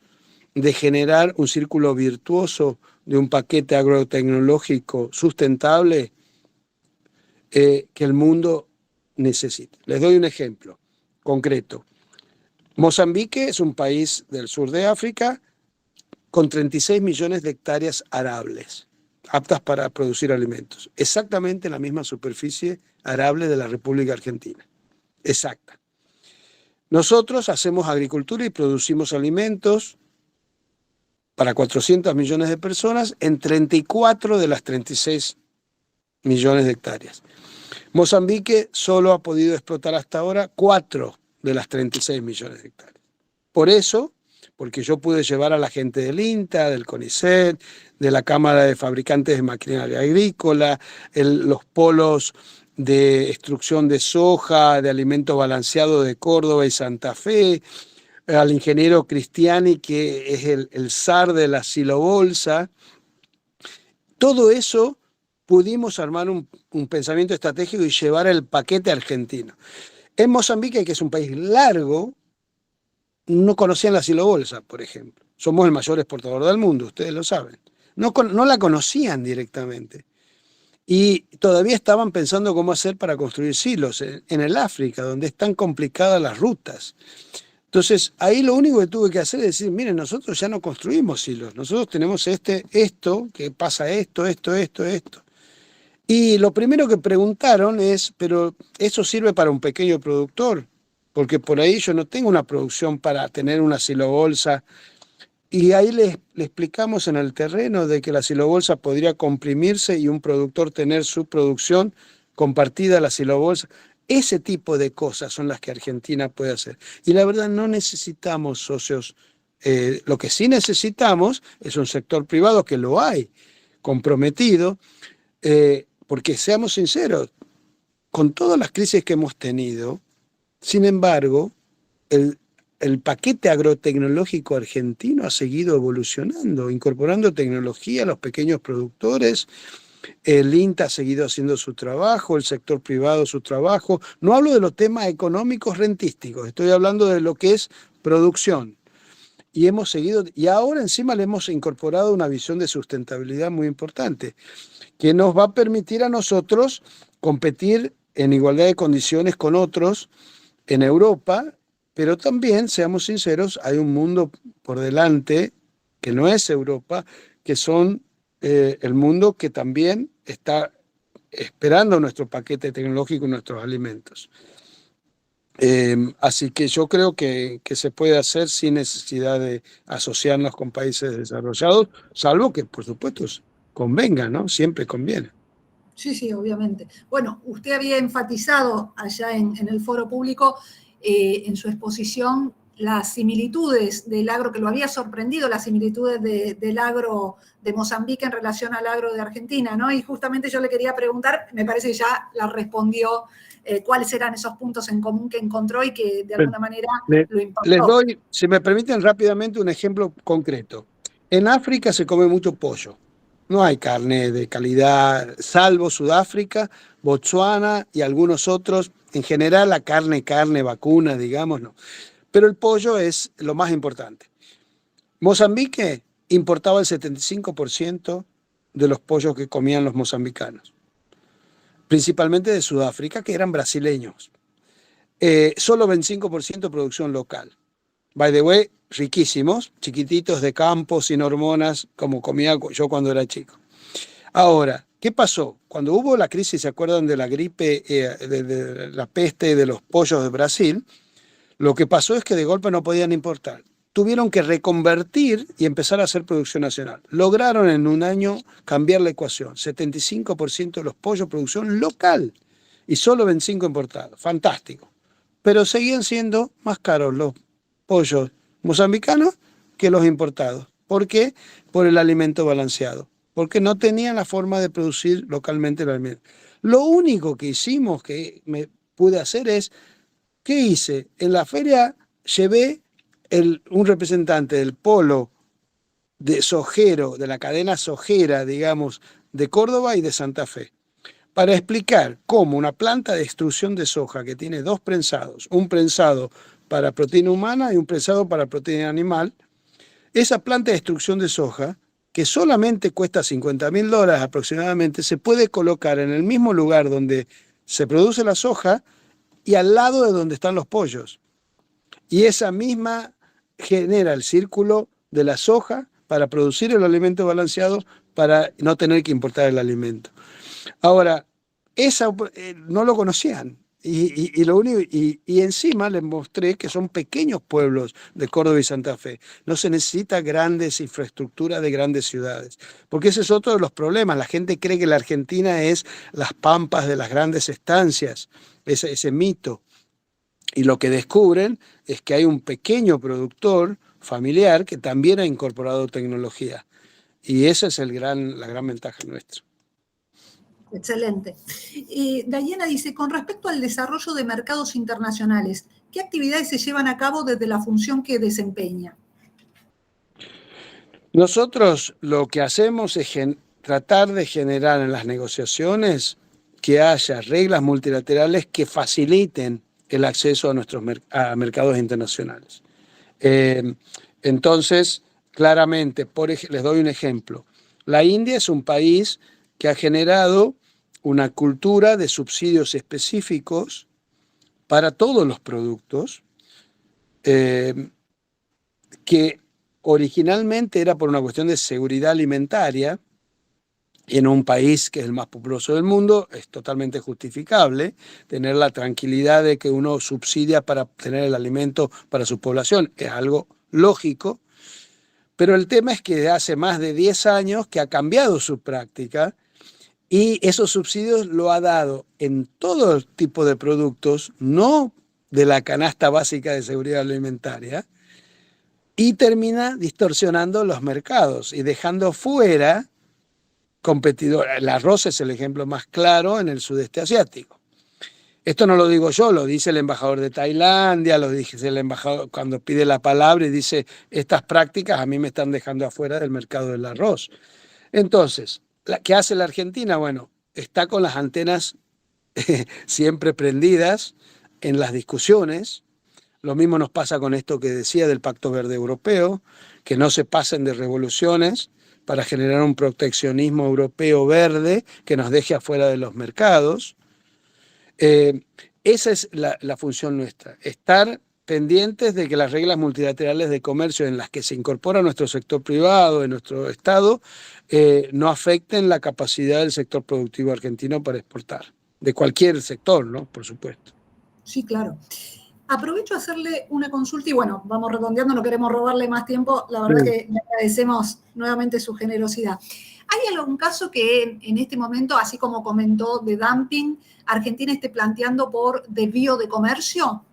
de generar un círculo virtuoso de un paquete agrotecnológico sustentable que el mundo necesita. Les doy un ejemplo concreto. Mozambique es un país del sur de África con 36 millones de hectáreas arables, aptas para producir alimentos. Exactamente la misma superficie arable de la República Argentina. Exacta. Nosotros hacemos agricultura y producimos alimentos para 400 millones de personas en 34 de las 36 millones de hectáreas. Mozambique solo ha podido explotar hasta ahora 4 de las 36 millones de hectáreas. Por eso, porque yo pude llevar a la gente del INTA, del CONICET, de la Cámara de Fabricantes de Maquinaria Agrícola, los polos de extrusión de soja, de alimento balanceado de Córdoba y Santa Fe, al ingeniero Cristiani, que es el zar de la silobolsa. Todo eso pudimos armar un pensamiento estratégico y llevar el paquete argentino. En Mozambique, que es un país largo, no conocían la silobolsa, por ejemplo. Somos el mayor exportador del mundo, ustedes lo saben. No la conocían directamente. Y todavía estaban pensando cómo hacer para construir silos en el África, donde están complicadas las rutas. Entonces, ahí lo único que tuve que hacer es decir, miren, nosotros ya no construimos silos, nosotros tenemos esto, que pasa esto. Y lo primero que preguntaron es, pero ¿eso sirve para un pequeño productor? Porque por ahí yo no tengo una producción para tener una silobolsa. Y ahí le explicamos en el terreno de que la silobolsa podría comprimirse y un productor tener su producción compartida a la silobolsa. Ese tipo de cosas son las que Argentina puede hacer. Y la verdad no necesitamos socios. Lo que sí necesitamos es un sector privado, que lo hay, comprometido, porque seamos sinceros, con todas las crisis que hemos tenido, sin embargo, el paquete agrotecnológico argentino ha seguido evolucionando, incorporando tecnología a los pequeños productores. El INTA ha seguido haciendo su trabajo, el sector privado su trabajo. No hablo de los temas económicos rentísticos, estoy hablando de lo que es producción. Y hemos seguido, y ahora encima le hemos incorporado una visión de sustentabilidad muy importante, que nos va a permitir a nosotros competir en igualdad de condiciones con otros en Europa, pero también, seamos sinceros, hay un mundo por delante que no es Europa, que son el mundo que también está esperando nuestro paquete tecnológico y nuestros alimentos. Así que yo creo que se puede hacer sin necesidad de asociarnos con países desarrollados, salvo que, por supuesto, convenga, ¿no? Siempre conviene. Sí, obviamente. Bueno, usted había enfatizado allá en el foro público, en su exposición, las similitudes del agro, que lo había sorprendido, las similitudes del agro de Mozambique en relación al agro de Argentina, ¿no? Y justamente yo le quería preguntar, me parece que ya la respondió, cuáles eran esos puntos en común que encontró y que de alguna manera lo impactó. Les doy, si me permiten rápidamente, un ejemplo concreto. En África se come mucho pollo. No hay carne de calidad, salvo Sudáfrica, Botsuana y algunos otros. En general, la carne vacuna, digamos, no. Pero el pollo es lo más importante. Mozambique importaba el 75% de los pollos que comían los mozambicanos, principalmente de Sudáfrica, que eran brasileños. Solo 25% producción local. By the way, riquísimos, chiquititos de campo, sin hormonas, como comía yo cuando era chico. Ahora, ¿qué pasó? Cuando hubo la crisis, ¿se acuerdan de la gripe, de la peste de los pollos de Brasil? Lo que pasó es que de golpe no podían importar. Tuvieron que reconvertir y empezar a hacer producción nacional. Lograron en un año cambiar la ecuación. 75% de los pollos producción local y solo 25% importados. Fantástico. Pero seguían siendo más caros los pollos mozambicanos que los importados. ¿Por qué? Por el alimento balanceado. Porque no tenían la forma de producir localmente el alimento. Lo único que hicimos, que me pude hacer es, ¿qué hice? En la feria llevé un representante del polo de sojero, de la cadena sojera, digamos, de Córdoba y de Santa Fe, para explicar cómo una planta de extrusión de soja que tiene dos prensados, un prensado para proteína humana y un prensado para proteína animal, esa planta de extrusión de soja, que solamente cuesta $50.000 aproximadamente, se puede colocar en el mismo lugar donde se produce la soja y al lado de donde están los pollos. y esa misma genera el círculo de la soja para producir el alimento balanceado, para no tener que importar el alimento. Ahora, no lo conocían. Y encima les mostré que son pequeños pueblos de Córdoba y Santa Fe. No se necesita grandes infraestructuras de grandes ciudades, porque ese es otro de los problemas. La gente cree que la Argentina es las pampas de las grandes estancias, ese mito. Y lo que descubren es que hay un pequeño productor familiar que también ha incorporado tecnología. Y esa es la gran ventaja nuestra. Excelente. Dayana dice, con respecto al desarrollo de mercados internacionales, ¿qué actividades se llevan a cabo desde la función que desempeña? Nosotros lo que hacemos es tratar de generar en las negociaciones que haya reglas multilaterales que faciliten el acceso a mercados internacionales. Entonces, claramente, les doy un ejemplo. La India es un país que ha generado una cultura de subsidios específicos para todos los productos, que originalmente era por una cuestión de seguridad alimentaria. En un país que es el más populoso del mundo, es totalmente justificable tener la tranquilidad de que uno subsidia para tener el alimento para su población. Es algo lógico, pero el tema es que hace más de 10 años que ha cambiado su práctica, y esos subsidios lo ha dado en todo tipo de productos, no de la canasta básica de seguridad alimentaria, y termina distorsionando los mercados y dejando fuera competidores. El arroz es el ejemplo más claro en el sudeste asiático. Esto no lo digo yo, lo dice el embajador de Tailandia, lo dice el embajador cuando pide la palabra y dice, estas prácticas a mí me están dejando afuera del mercado del arroz. Entonces, ¿qué hace la Argentina? Bueno, está con las antenas siempre prendidas en las discusiones. Lo mismo nos pasa con esto que decía del Pacto Verde Europeo, que no se pasen de revoluciones para generar un proteccionismo europeo verde que nos deje afuera de los mercados. Esa es la función nuestra, estar pendientes de que las reglas multilaterales de comercio en las que se incorpora nuestro sector privado, en nuestro Estado, no afecten la capacidad del sector productivo argentino para exportar, de cualquier sector, ¿no? Por supuesto. Sí, claro. Aprovecho a hacerle una consulta y bueno, vamos redondeando, no queremos robarle más tiempo, la verdad que le agradecemos nuevamente su generosidad. ¿Hay algún caso que en este momento, así como comentó de dumping, Argentina esté planteando por desvío de comercio?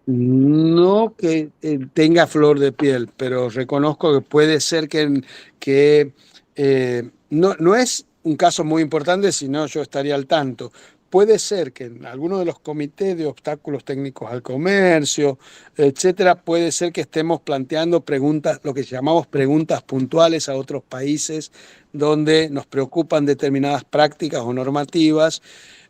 No que tenga flor de piel, pero reconozco que puede ser que no es un caso muy importante, si no yo estaría al tanto. Puede ser que en alguno de los comités de obstáculos técnicos al comercio, etcétera, puede ser que estemos planteando preguntas, lo que llamamos preguntas puntuales a otros países donde nos preocupan determinadas prácticas o normativas,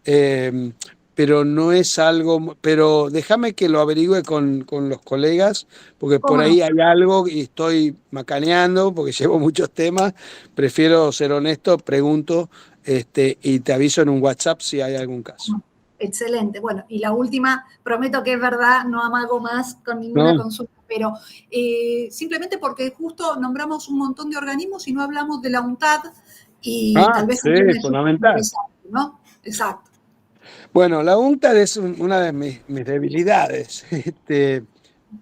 pero no es algo, pero déjame que lo averigüe con los colegas, porque por ahí hay algo y estoy macaneando, porque llevo muchos temas, prefiero ser honesto, pregunto. Y te aviso en un WhatsApp si hay algún caso. Excelente. Bueno, y la última, prometo que es verdad, no amago más con ninguna consulta, pero simplemente porque justo nombramos un montón de organismos y no hablamos de la UNTAD y tal vez sí, es fundamental, ¿no? Exacto. Bueno, la UNTAD es una de mis debilidades,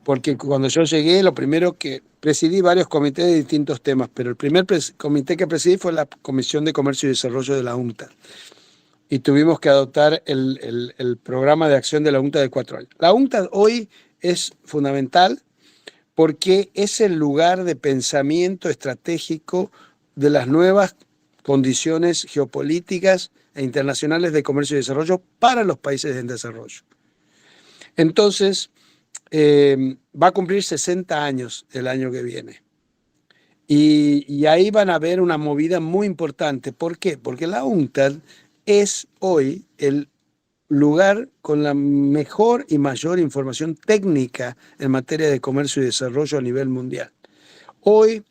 porque cuando yo llegué, lo primero que presidí varios comités de distintos temas, pero el primer comité que presidí fue la Comisión de Comercio y Desarrollo de la UNTAD. Y tuvimos que adoptar el programa de acción de la UNTAD de 4 años. La UNTAD hoy es fundamental porque es el lugar de pensamiento estratégico de las nuevas condiciones geopolíticas e internacionales de comercio y desarrollo para los países en desarrollo. Entonces, va a cumplir 60 años el año que viene. Y ahí van a ver una movida muy importante. ¿Por qué? Porque la UNCTAD es hoy el lugar con la mejor y mayor información técnica en materia de comercio y desarrollo a nivel mundial. Hoy,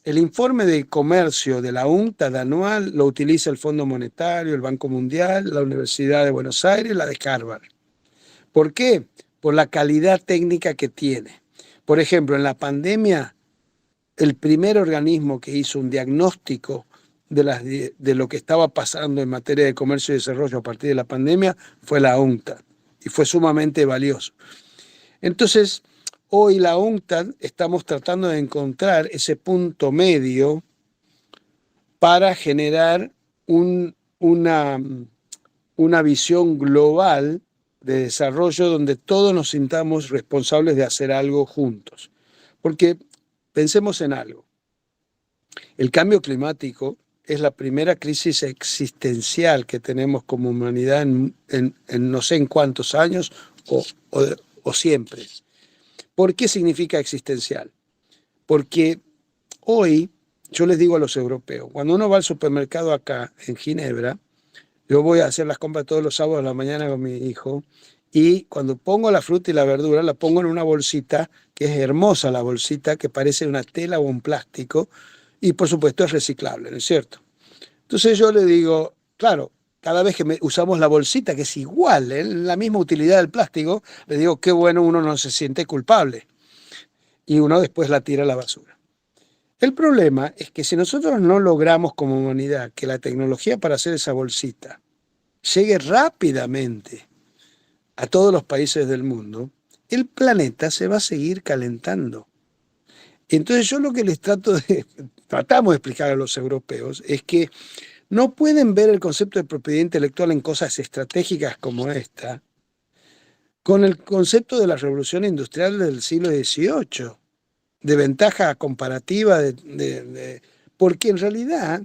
el informe de comercio de la UNCTAD anual lo utiliza el Fondo Monetario, el Banco Mundial, la Universidad de Buenos Aires, la de Harvard. ¿Por qué? por la calidad técnica que tiene. Por ejemplo, en la pandemia, el primer organismo que hizo un diagnóstico de lo que estaba pasando en materia de comercio y desarrollo a partir de la pandemia fue la UNCTAD, y fue sumamente valioso. Entonces, hoy la UNCTAD estamos tratando de encontrar ese punto medio para generar una visión global de desarrollo donde todos nos sintamos responsables de hacer algo juntos. Porque pensemos en algo. El cambio climático es la primera crisis existencial que tenemos como humanidad en no sé en cuántos años o siempre. ¿Por qué significa existencial? Porque hoy, yo les digo a los europeos, cuando uno va al supermercado acá en Ginebra, yo voy a hacer las compras todos los sábados a la mañana con mi hijo, y cuando pongo la fruta y la verdura, la pongo en una bolsita, que es hermosa la bolsita, que parece una tela o un plástico, y por supuesto es reciclable, ¿no es cierto? Entonces yo le digo, claro, cada vez que usamos la bolsita, que es igual, la misma utilidad del plástico, le digo, qué bueno, uno no se siente culpable, y uno después la tira a la basura. El problema es que si nosotros no logramos como humanidad que la tecnología para hacer esa bolsita llegue rápidamente a todos los países del mundo, el planeta se va a seguir calentando. Entonces yo lo que tratamos de explicar a los europeos es que no pueden ver el concepto de propiedad intelectual en cosas estratégicas como esta, con el concepto de la revolución industrial del siglo XVIII, de ventaja comparativa, porque en realidad,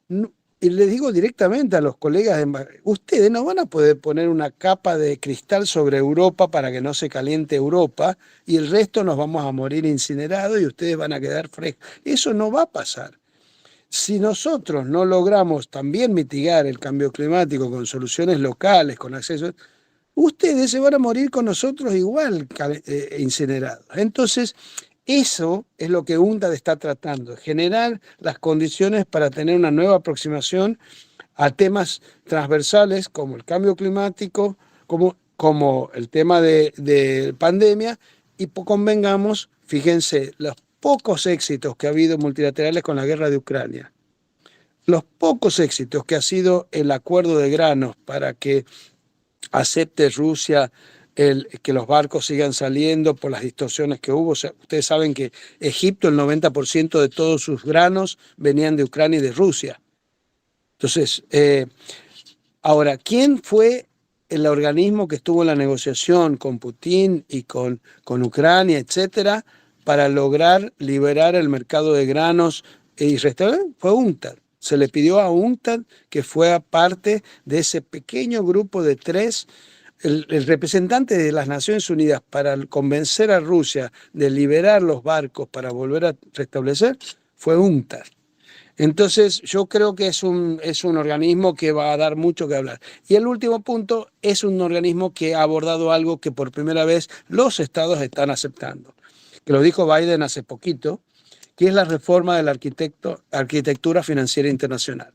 y les digo directamente a los colegas, ustedes no van a poder poner una capa de cristal sobre Europa para que no se caliente Europa y el resto nos vamos a morir incinerados y ustedes van a quedar frescos. Eso no va a pasar. Si nosotros no logramos también mitigar el cambio climático con soluciones locales, con acceso, ustedes se van a morir con nosotros igual incinerados. Entonces, eso es lo que UNCTAD está tratando, generar las condiciones para tener una nueva aproximación a temas transversales como el cambio climático, como el tema de pandemia, y convengamos, fíjense, los pocos éxitos que ha habido multilaterales con la guerra de Ucrania, los pocos éxitos que ha sido el acuerdo de granos para que acepte Rusia que los barcos sigan saliendo por las distorsiones que hubo. O sea, ustedes saben que Egipto, el 90% de todos sus granos venían de Ucrania y de Rusia. Entonces, ahora, ¿quién fue el organismo que estuvo en la negociación con Putin y con Ucrania, etcétera, para lograr liberar el mercado de granos y restaurar? Fue UNCTAD. Se le pidió a UNCTAD que fuera parte de ese pequeño grupo de tres. El representante de las Naciones Unidas para convencer a Rusia de liberar los barcos para volver a restablecer fue UNCTAD. Entonces yo creo que es un organismo que va a dar mucho que hablar. Y el último punto, es un organismo que ha abordado algo que por primera vez los estados están aceptando, que lo dijo Biden hace poquito, que es la reforma de la arquitectura financiera internacional.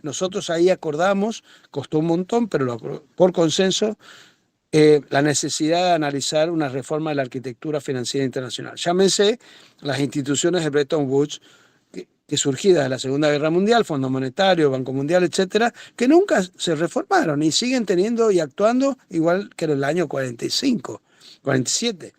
Nosotros ahí acordamos, costó un montón, pero por consenso, la necesidad de analizar una reforma de la arquitectura financiera internacional. Llámense las instituciones de Bretton Woods, que surgidas de la Segunda Guerra Mundial, Fondo Monetario, Banco Mundial, etcétera, que nunca se reformaron y siguen teniendo y actuando igual que en el año 45, 47.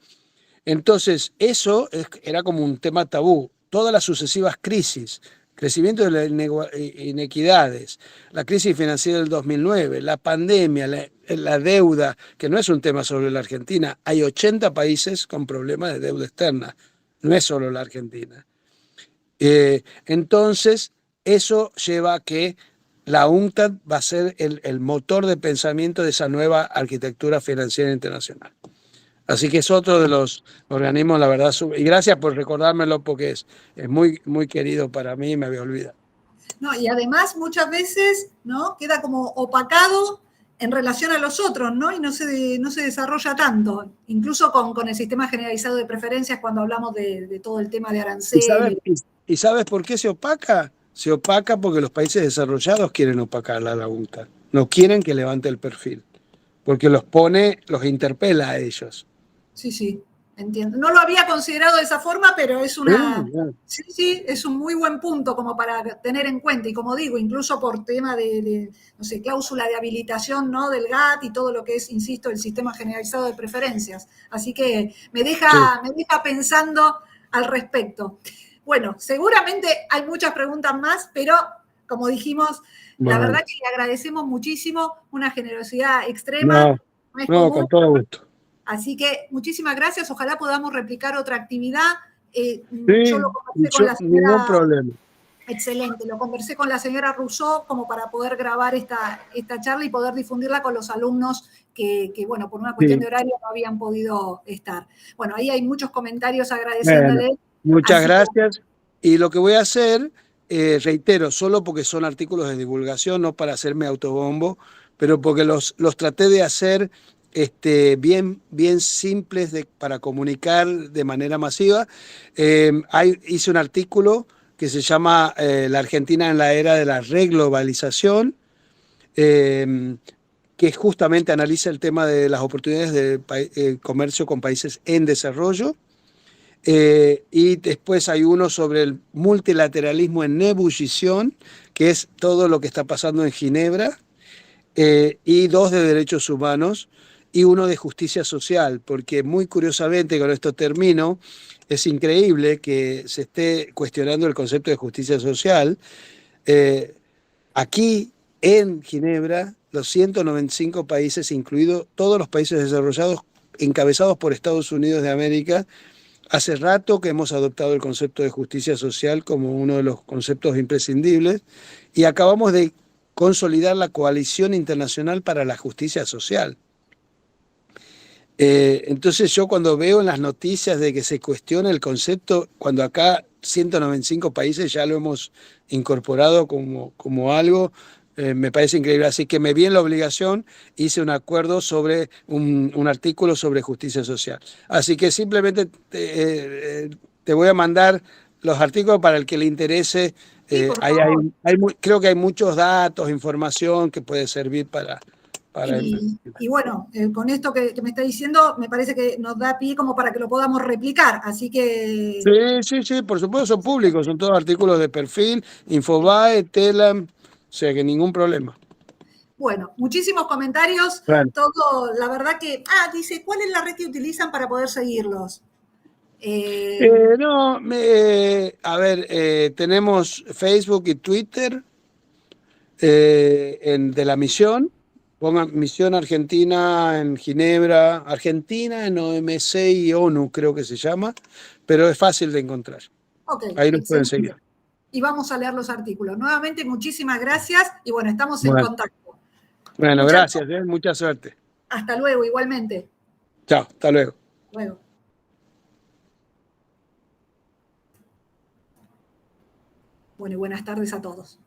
Entonces, eso era como un tema tabú. Todas las sucesivas crisis, crecimiento de las inequidades, la crisis financiera del 2009, la pandemia, la deuda, que no es un tema solo en la Argentina. Hay 80 países con problemas de deuda externa, no es solo la Argentina. Entonces, eso lleva a que la UNCTAD va a ser el motor de pensamiento de esa nueva arquitectura financiera internacional. Así que es otro de los organismos, la verdad, y gracias por recordármelo porque es muy, muy querido para mí, me había olvidado. No, y además muchas veces, ¿no?, queda como opacado en relación a los otros, ¿no? Y no se desarrolla tanto, incluso con el sistema generalizado de preferencias cuando hablamos de todo el tema de aranceles. ¿Y sabes por qué se opaca? Se opaca porque los países desarrollados quieren opacar la UNCTAD, no quieren que levante el perfil. porque los pone, los interpela a ellos. Sí, sí, entiendo. No lo había considerado de esa forma, pero es sí, sí, es un muy buen punto como para tener en cuenta. Y como digo, incluso por tema no sé, cláusula de habilitación, ¿no? Del GATT y todo lo que es, insisto, el sistema generalizado de preferencias. Así que me deja pensando al respecto. Bueno, seguramente hay muchas preguntas más, pero como dijimos, la verdad que le agradecemos muchísimo, una generosidad extrema, no es común. Con todo gusto. Así que muchísimas gracias. Ojalá podamos replicar otra actividad. Yo Sí, lo conversé con la ningún señora. problema. Excelente. Lo conversé con la señora Rousseau como para poder grabar esta charla y poder difundirla con los alumnos que bueno, por una cuestión de horario no habían podido estar. Bueno, ahí hay muchos comentarios agradeciéndole. Bueno, muchas gracias. Y lo que voy a hacer, reitero, solo porque son artículos de divulgación, no para hacerme autobombo, pero porque los traté de hacer bien simples para comunicar de manera masiva. Hice un artículo que se llama La Argentina en la era de la reglobalización, que justamente analiza el tema de las oportunidades de comercio con países en desarrollo. Y después hay uno sobre el multilateralismo en ebullición, que es todo lo que está pasando en Ginebra, y dos de derechos humanos y uno de justicia social, porque muy curiosamente, con esto termino, es increíble que se esté cuestionando el concepto de justicia social. Aquí en Ginebra, los 195 países, incluidos todos los países desarrollados, encabezados por Estados Unidos de América, hace rato que hemos adoptado el concepto de justicia social como uno de los conceptos imprescindibles y acabamos de consolidar la Coalición Internacional para la Justicia Social. Entonces yo cuando veo en las noticias de que se cuestiona el concepto, cuando acá 195 países ya lo hemos incorporado como algo, me parece increíble. Así que me vi en la obligación, hice un acuerdo sobre un artículo sobre justicia social. Así que simplemente te voy a mandar los artículos para el que le interese. Sí, por favor. Creo que hay muchos datos, información que puede servir para y bueno, con esto que me está diciendo, me parece que nos da pie como para que lo podamos replicar. Así que. Sí, por supuesto son públicos, son todos artículos de perfil, Infobae, Telam, o sea que ningún problema. Bueno, muchísimos comentarios, Bueno. todo, la verdad que. Dice, ¿cuál es la red que utilizan para poder seguirlos? No, a ver, tenemos Facebook y Twitter de la misión. Pongan Misión Argentina en Ginebra, Argentina en OMC y ONU creo que se llama, pero es fácil de encontrar. Ok, Ahí nos pueden excelente. seguir. Y vamos a leer los artículos. Nuevamente, muchísimas gracias y bueno, estamos en contacto. Bueno, gracias, mucha suerte. Hasta luego, igualmente. Chao, hasta luego. Luego. Bueno, y buenas tardes a todos.